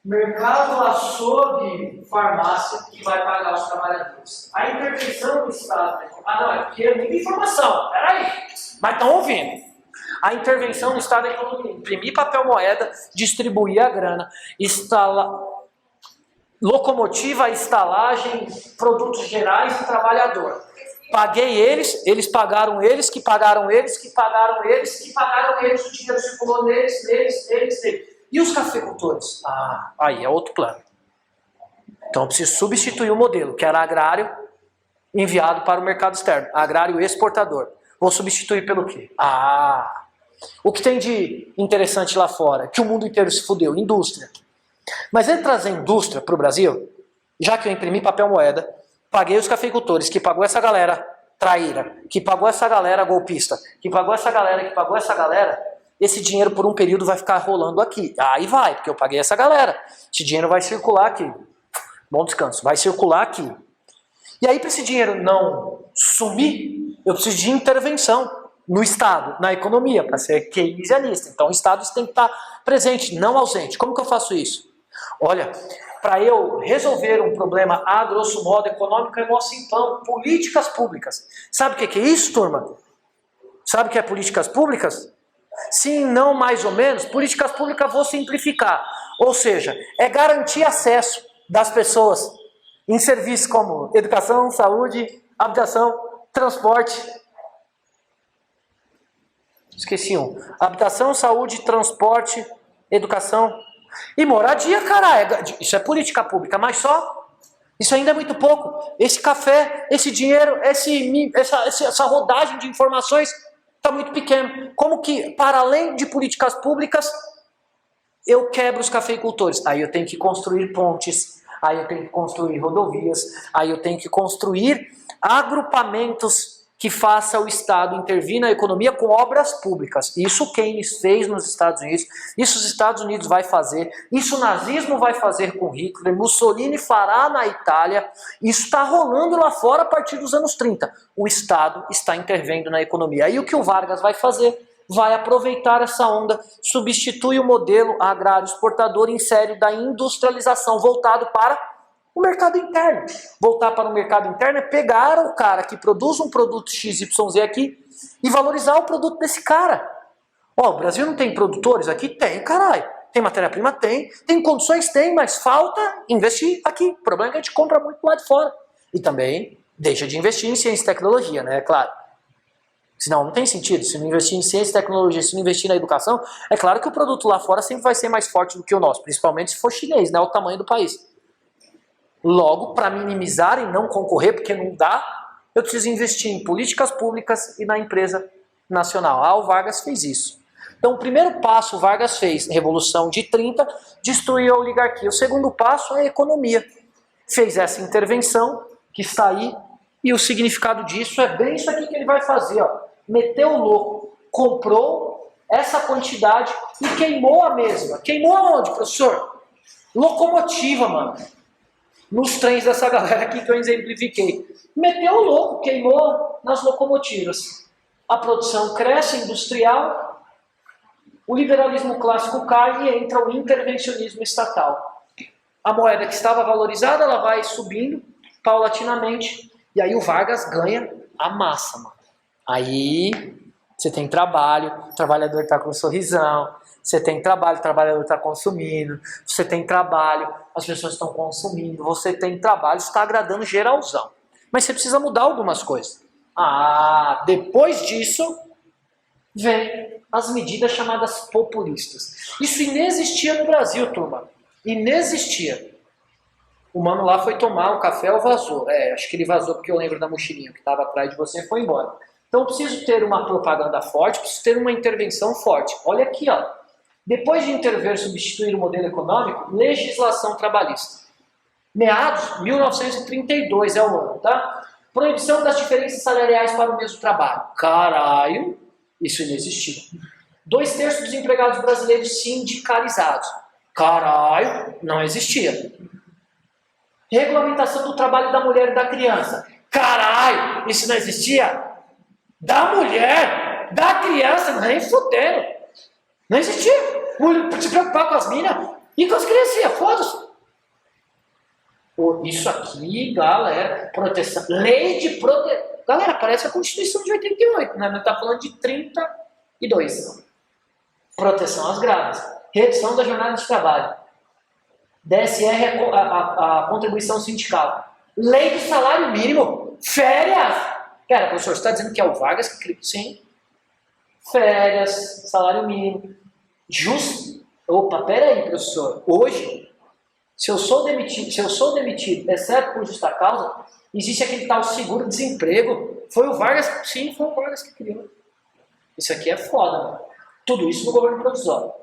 mercado, açougue, farmácia, que vai pagar os trabalhadores. A intervenção do Estado. Não, é porque é muita informação. Peraí. Mas estão ouvindo. A intervenção do Estado é imprimir papel moeda, distribuir a grana, locomotiva, estalagem, produtos gerais e trabalhador. Paguei eles, eles pagaram eles, que pagaram eles, que pagaram eles, que pagaram eles, o dinheiro circulou neles. E os cafeicultores? Aí é outro plano. Então eu preciso substituir o modelo, que era agrário enviado para o mercado externo, agrário exportador. Vou substituir pelo quê? O que tem de interessante lá fora? Que o mundo inteiro se fudeu, indústria. Mas ele trazer indústria para o Brasil, já que eu imprimi papel moeda, paguei os cafeicultores, que pagou essa galera traíra, que pagou essa galera golpista, que pagou essa galera, esse dinheiro por um período vai ficar rolando aqui. Aí vai, porque eu paguei essa galera. Esse dinheiro vai circular aqui. Bom descanso. Vai circular aqui. E aí, para esse dinheiro não sumir, eu preciso de intervenção no Estado, na economia, para ser keynesianista. Então, o Estado tem que estar presente, não ausente. Como que eu faço isso? Olha, para eu resolver um problema, a grosso modo, econômico, é mó simplão. Políticas públicas. Sabe o que é isso, turma? Sabe o que é políticas públicas? Sim, não, mais ou menos. Políticas públicas vou simplificar. Ou seja, é garantir acesso das pessoas em serviços como educação, saúde, habitação, transporte. Esqueci um. Habitação, saúde, transporte, educação e moradia, caralho. Isso é política pública, mas só. Isso ainda é muito pouco. Esse café, esse dinheiro, essa rodagem de informações está muito pequeno. Como que, para além de políticas públicas, eu quebro os cafeicultores? Aí eu tenho que construir pontes, aí eu tenho que construir rodovias, aí eu tenho que construir agrupamentos que faça o Estado intervir na economia com obras públicas. Isso Keynes fez nos Estados Unidos, isso os Estados Unidos vai fazer, isso o nazismo vai fazer com Hitler, Mussolini fará na Itália, isso está rolando lá fora a partir dos anos 30. O Estado está intervindo na economia. Aí o que o Vargas vai fazer? Vai aproveitar essa onda, substitui o modelo agrário exportador e insere da industrialização voltado para o mercado interno. Voltar para o mercado interno é pegar o cara que produz um produto XYZ aqui e valorizar o produto desse cara. Ó, o Brasil não tem produtores aqui? Tem, caralho. Tem matéria-prima? Tem. Tem condições? Tem, mas falta investir aqui. O problema é que a gente compra muito lá de fora. E também deixa de investir em ciência e tecnologia, né? É claro. Senão não tem sentido. Se não investir em ciência e tecnologia, se não investir na educação, é claro que o produto lá fora sempre vai ser mais forte do que o nosso, principalmente se for chinês, né? O tamanho do país. Logo, para minimizar e não concorrer, porque não dá, eu preciso investir em políticas públicas e na empresa nacional. O Vargas fez isso. Então, o primeiro passo o Vargas fez, Revolução de 30, destruiu a oligarquia. O segundo passo é a economia. Fez essa intervenção, que está aí, e o significado disso é bem isso aqui que ele vai fazer. Ó. Meteu o louco, comprou essa quantidade e queimou a mesma. Queimou aonde, professor? Locomotiva, mano. Nos trens dessa galera aqui que eu exemplifiquei. Meteu o louco, queimou nas locomotivas. A produção cresce, industrial, o liberalismo clássico cai e entra o intervencionismo estatal. A moeda que estava valorizada, ela vai subindo paulatinamente, e aí o Vargas ganha a massa, mano. Aí você tem trabalho, o trabalhador está com um sorrisão, você tem trabalho, o trabalhador está consumindo, você tem trabalho, as pessoas estão consumindo, você tem trabalho, está agradando geralzão. Mas você precisa mudar algumas coisas. Depois disso, vem as medidas chamadas populistas. Isso inexistia no Brasil, turma. Inexistia. O mano lá foi tomar um café ou vazou. Acho que ele vazou porque eu lembro da mochilinha que estava atrás de você e foi embora. Então eu preciso ter uma propaganda forte, preciso ter uma intervenção forte. Olha aqui, ó. Depois de intervir, substituir o modelo econômico, legislação trabalhista. Meados, 1932 é o ano, tá? Proibição das diferenças salariais para o mesmo trabalho. Caralho, isso inexistia. 2/3 dos empregados brasileiros sindicalizados. Caralho, não existia. Regulamentação do trabalho da mulher e da criança. Caralho, isso não existia? Da mulher, da criança, nem fudendo. Não existia. Se preocupar com as minas e com as criancinhas, foda-se. Isso aqui, galera, proteção. Lei de proteção. Galera, parece a Constituição de 88, né? Não está falando de 32. Proteção às grávidas. Redução da jornada de trabalho. DSR, a contribuição sindical. Lei do salário mínimo. Férias. Cara, professor, você está dizendo que é o Vargas que criou? Sim. Férias, salário mínimo. Opa, peraí, professor. Hoje, se eu sou demitido, exceto por justa causa, existe aquele tal seguro-desemprego. Foi o Vargas? Sim, foi o Vargas que criou. Isso aqui é foda, mano. Tudo isso no governo provisório.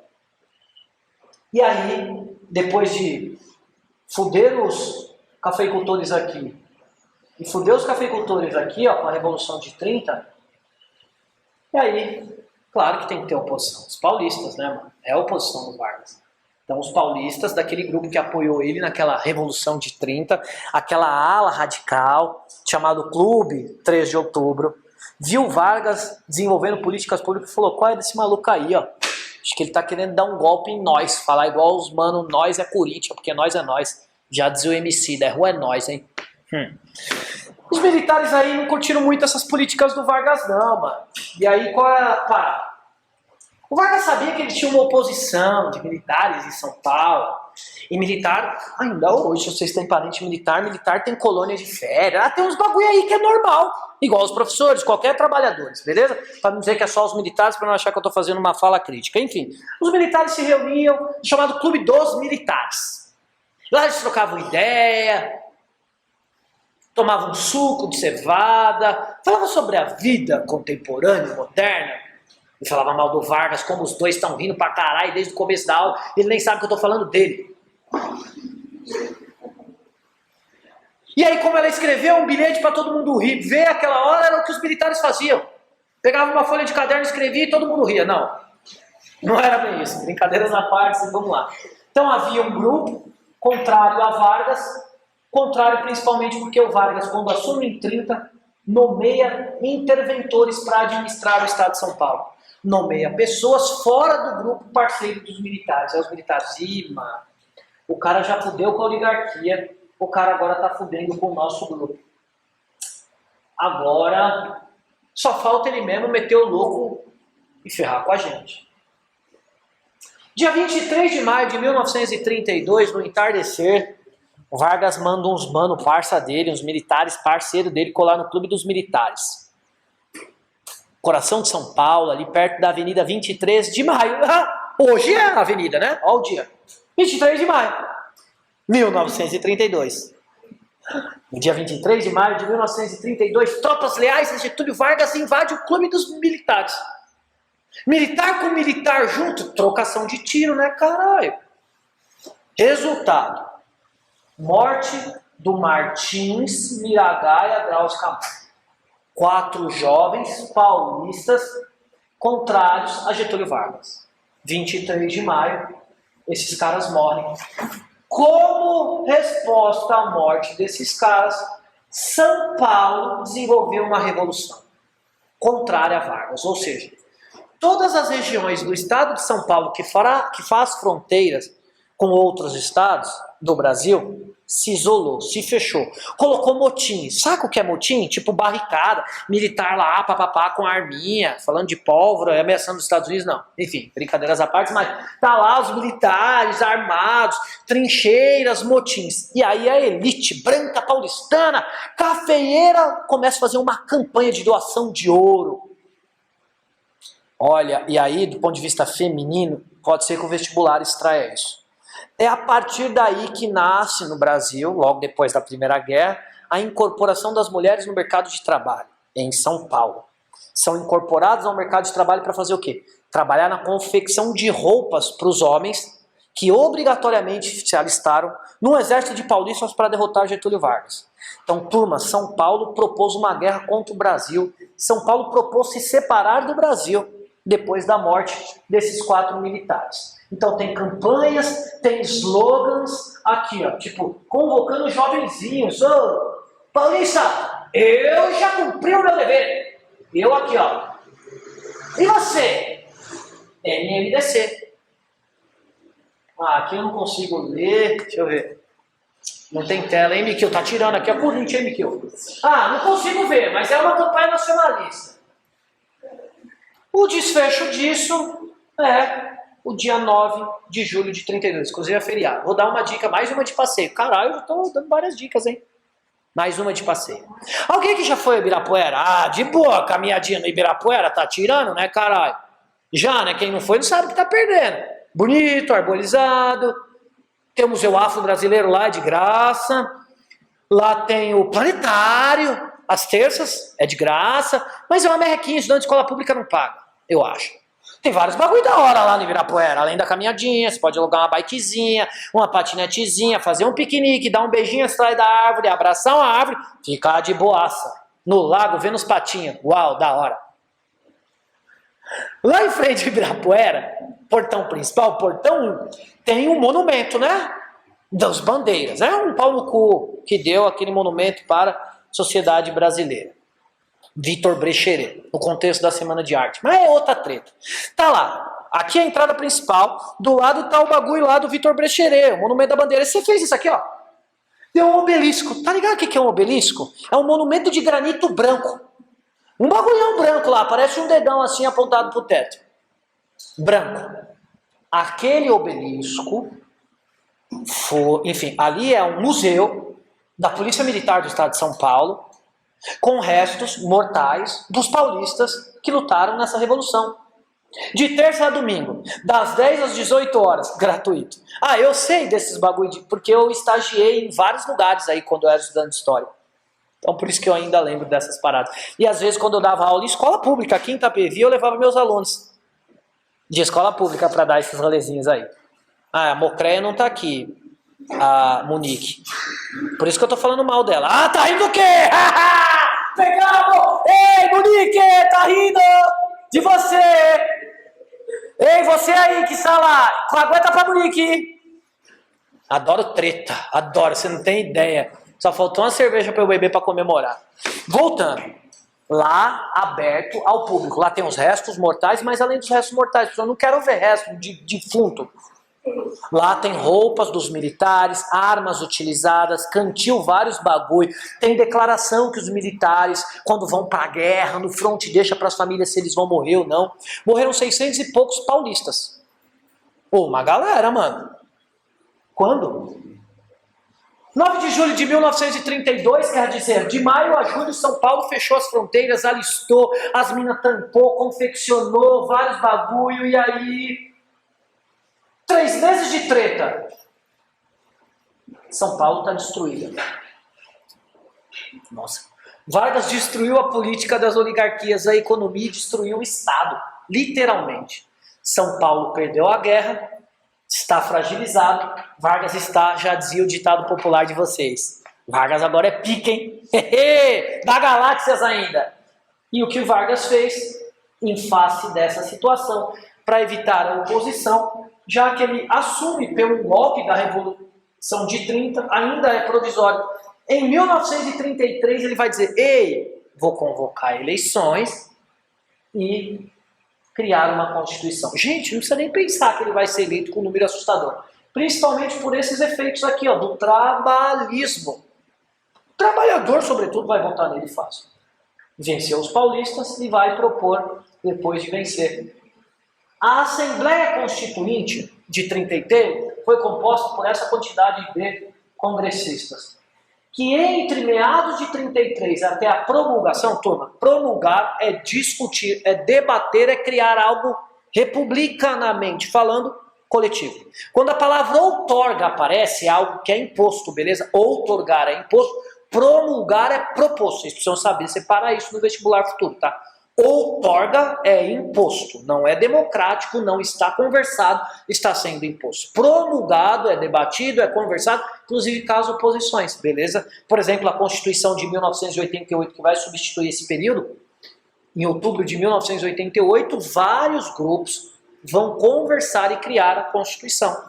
E aí, depois de fuder os cafeicultores aqui, e fuder os cafeicultores aqui, ó, com a Revolução de 30, e aí, claro que tem que ter oposição. Os paulistas, né, mano? É a oposição do Vargas. Então, os paulistas, daquele grupo que apoiou ele naquela Revolução de 30, aquela ala radical, chamado Clube 3 de Outubro, viu Vargas desenvolvendo políticas públicas e falou: qual é desse maluco aí, ó? Acho que ele tá querendo dar um golpe em nós, falar igual os mano, nós é Corinthians, porque nós é nós. Já dizia o MC, da rua é nós, hein? Os militares aí não curtiram muito essas políticas do Vargas não, mano. E aí qual é a parada? O Vargas sabia que ele tinha uma oposição de militares em São Paulo. E militar, ainda hoje, se vocês têm parente militar, militar tem colônia de férias. Tem uns bagulho aí que é normal. Igual os professores, qualquer trabalhador, beleza? Para não dizer que é só os militares, para não achar que eu estou fazendo uma fala crítica. Enfim, os militares se reuniam, chamado Clube dos Militares. Lá eles trocavam ideia, tomavam suco de cevada, falavam sobre a vida contemporânea, moderna. E falava mal do Vargas, como os dois estão rindo pra caralho desde o começo da aula, ele nem sabe que eu tô falando dele. E aí, como ela escreveu um bilhete para todo mundo rir, ver aquela hora, era o que os militares faziam. Pegava uma folha de caderno, escrevia e todo mundo ria. Não, não era bem isso. Brincadeiras à parte, vamos lá. Então havia um grupo contrário a Vargas, contrário principalmente porque o Vargas, quando assume em 30, nomeia interventores para administrar o Estado de São Paulo. Nomeia pessoas fora do grupo parceiro dos militares. Aí os militares, mano, o cara já fudeu com a oligarquia, o cara agora tá fudendo com o nosso grupo. Agora, só falta ele mesmo meter o louco e ferrar com a gente. Dia 23 de maio de 1932, no entardecer, o Vargas manda uns mano parça dele, uns militares parceiro dele, colar no Clube dos Militares. Coração de São Paulo, ali perto da Avenida 23 de Maio. Hoje é a avenida, né? Olha o dia. 23 de maio, 1932. No dia 23 de maio de 1932, tropas leais a Getúlio Vargas invadem o Clube dos Militares. Militar com militar junto, trocação de tiro, né, caralho? Resultado: morte do Martins Miragaia Graus Camargo. 4 jovens paulistas contrários a Getúlio Vargas. 23 de maio, esses caras morrem. Como resposta à morte desses caras, São Paulo desenvolveu uma revolução contrária a Vargas. Ou seja, todas as regiões do estado de São Paulo que faz fronteiras com outros estados do Brasil, se isolou, se fechou. Colocou motim. Sabe o que é motim? Tipo barricada, militar lá, papapá, com arminha, falando de pólvora, ameaçando os Estados Unidos, não. Enfim, brincadeiras à parte, mas tá lá os militares armados, trincheiras, motins. E aí a elite branca paulistana, cafeeira, começa a fazer uma campanha de doação de ouro. Olha, e aí, do ponto de vista feminino, pode ser que o vestibular extraia isso. É a partir daí que nasce no Brasil, logo depois da Primeira Guerra, a incorporação das mulheres no mercado de trabalho, em São Paulo. São incorporadas ao mercado de trabalho para fazer o quê? Trabalhar na confecção de roupas para os homens que obrigatoriamente se alistaram no exército de paulistas para derrotar Getúlio Vargas. Então, turma, São Paulo propôs uma guerra contra o Brasil. São Paulo propôs se separar do Brasil depois da morte desses 4 militares. Então tem campanhas, tem slogans aqui, ó, tipo, convocando jovenzinhos. Ô, Paulista, eu já cumpri o meu dever. Eu aqui, ó. E você? NMDC. Aqui eu não consigo ler. Deixa eu ver. Não tem tela, hein, Miquel? Tá tirando aqui a corrente, hein, Miquel? Não consigo ver, mas é uma campanha nacionalista. O desfecho disso é o dia 9 de julho de 32, inclusive é feriado. Vou dar uma dica, mais uma de passeio. Caralho, eu já tô dando várias dicas, hein? Mais uma de passeio. Alguém que já foi a Ibirapuera? De boa, caminhadinha no Ibirapuera, tá tirando, né, caralho? Já, né? Quem não foi não sabe o que tá perdendo. Bonito, arborizado. Tem o Museu Afro-Brasileiro lá, de graça. Lá tem o Planetário, às terças, é de graça. Mas é uma merrequinha, estudante de escola pública não paga, eu acho. Tem vários bagulho da hora lá no Ibirapuera, além da caminhadinha, você pode alugar uma bikezinha, uma patinetezinha, fazer um piquenique, dar um beijinho atrás da árvore, abraçar uma árvore, ficar de boaça, no lago, vendo os patinhos. Uau, da hora. Lá em frente ao Ibirapuera, portão principal, portão 1, tem um monumento, né? Das bandeiras, né? Um pau no cu que deu aquele monumento para a sociedade brasileira. Vitor Brecheret, no contexto da Semana de Arte. Mas é outra treta. Tá lá. Aqui é a entrada principal. Do lado tá o bagulho lá do Vitor Brecheret, o Monumento da Bandeira. Você fez isso aqui, ó. Tem um obelisco. Tá ligado o que é um obelisco? É um monumento de granito branco. Um bagulhão branco lá. Parece um dedão assim apontado pro teto. Branco. Aquele obelisco foi... Enfim, ali é um museu da Polícia Militar do Estado de São Paulo, com restos mortais dos paulistas que lutaram nessa revolução. De terça a domingo, das 10 às 18 horas, gratuito. Eu sei desses bagulho, porque eu estagiei em vários lugares aí quando eu era estudante de história. Então por isso que eu ainda lembro dessas paradas. E às vezes quando eu dava aula em escola pública, aqui em Itapevi, eu levava meus alunos de escola pública para dar esses rolezinhos aí. A Mocréia não tá aqui. a Monique. Por isso que eu tô falando mal dela. Ah, tá rindo do quê? Pegamos! Ei, Monique, tá rindo de você! Ei, você aí que está lá, aguenta pra Monique! Adoro treta, adoro, você não tem ideia. Só faltou uma cerveja para eu beber para comemorar. Voltando. Lá, aberto ao público. Lá tem os restos mortais, mas além dos restos mortais, eu não quero ver resto de defunto. Lá tem roupas dos militares, armas utilizadas, cantil, vários bagulho. Tem declaração que os militares, quando vão pra guerra, no fronte, deixa pras famílias se eles vão morrer ou não. Morreram 600 e poucos paulistas. Pô, uma galera, mano. Quando? 9 de julho de 1932, quer dizer, de maio a julho, São Paulo fechou as fronteiras, alistou, as minas tampou, confeccionou vários bagulho, e aí... 3 meses de treta. São Paulo está destruída. Nossa. Vargas destruiu a política das oligarquias, a economia e destruiu o Estado. Literalmente. São Paulo perdeu a guerra, está fragilizado. Vargas está, já dizia o ditado popular de vocês. Vargas agora é pica, hein? Dá galáxias ainda. E o que o Vargas fez em face dessa situação, para evitar a oposição, já que ele assume pelo golpe da Revolução de 30, ainda é provisório. Em 1933 ele vai dizer, ei, vou convocar eleições e criar uma Constituição. Gente, não precisa nem pensar que ele vai ser eleito com um número assustador. Principalmente por esses efeitos aqui, ó, do trabalhismo. O trabalhador, sobretudo, vai votar nele fácil. Venceu os paulistas e vai propor, depois de vencer. A Assembleia Constituinte de 33 foi composta por essa quantidade de congressistas. Que entre meados de 33 até a promulgação, turma, promulgar é discutir, é debater, é criar algo republicanamente falando coletivo. Quando a palavra outorga aparece, é algo que é imposto, beleza? Outorgar é imposto, promulgar é proposto. Vocês precisam saber separar isso no vestibular futuro, tá? Outorga é imposto, não é democrático, não está conversado, está sendo imposto. Promulgado é debatido, é conversado, inclusive caso oposições, beleza? Por exemplo, a Constituição de 1988, que vai substituir esse período, em outubro de 1988, vários grupos vão conversar e criar a Constituição,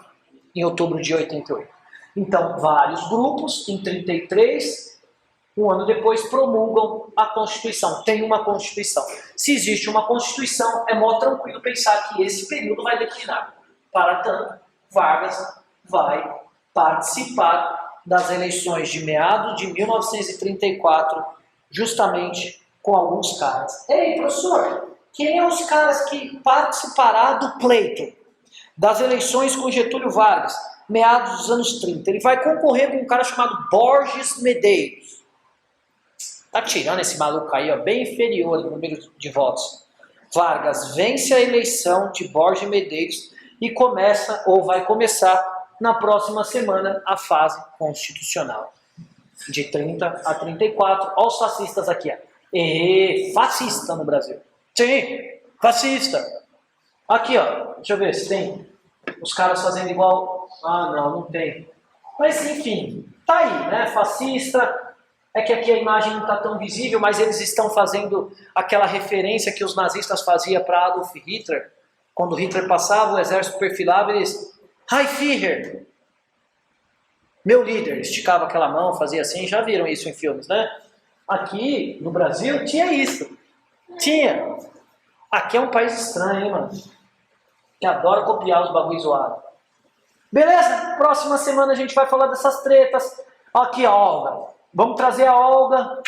em outubro de 88. Então, vários grupos, em 33, um ano depois, promulgam a Constituição. Tem uma Constituição. Se existe uma Constituição, é mó tranquilo pensar que esse período vai declinar. Para tanto, Vargas vai participar das eleições de meados de 1934, justamente com alguns caras. Ei, professor, quem é os caras que participará do pleito das eleições com Getúlio Vargas, meados dos anos 30? Ele vai concorrer com um cara chamado Borges Medeiros. Tá tirando esse maluco aí, ó, bem inferior no número de votos. Vargas vence a eleição de Borges Medeiros e começa, ou vai começar, na próxima semana, a fase constitucional. De 30 a 34. Olha os fascistas aqui, ó. Fascista no Brasil. Sim, fascista. Aqui, ó. Deixa eu ver se tem os caras fazendo igual. Ah, não tem. Mas, enfim, tá aí, né? Fascista. É que aqui a imagem não está tão visível, mas eles estão fazendo aquela referência que os nazistas faziam para Adolf Hitler. Quando Hitler passava, o exército perfilava, eles... Heil Führer! Meu líder! Esticava aquela mão, fazia assim, já viram isso em filmes, né? Aqui, no Brasil, tinha isso. Tinha. Aqui é um país estranho, hein, mano? Que adora copiar os bagulhos zoados. Beleza? Próxima semana a gente vai falar dessas tretas. Aqui a Olga. Vamos trazer a Olga,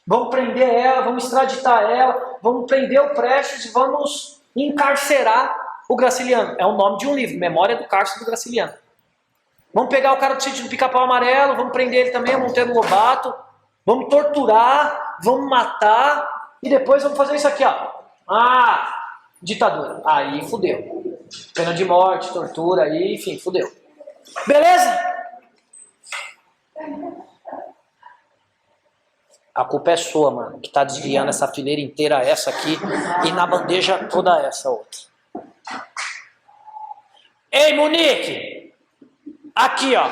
vamos prender ela, vamos extraditar ela, vamos prender o Prestes e vamos encarcerar o Graciliano. É o nome de um livro, Memória do Cárcere do Graciliano. Vamos pegar o cara do sítio do Pica-Pau Amarelo, vamos prender ele também, Monteiro Lobato, vamos torturar, vamos matar e depois vamos fazer isso aqui, ó. Ditadura. Aí fudeu. Pena de morte, tortura, aí, enfim, fudeu. Beleza? A culpa é sua, mano, que tá desviando essa fileira inteira, essa aqui, e na bandeja toda essa outra. Ei, Monique! Aqui, ó.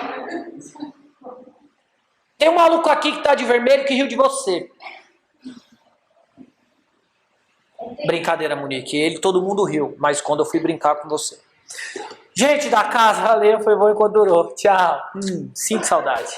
Tem um maluco aqui que tá de vermelho que riu de você. Brincadeira, Monique. Todo mundo riu, mas quando eu fui brincar com você. Gente da casa, valeu, foi bom enquanto durou. Tchau. Sinto saudade.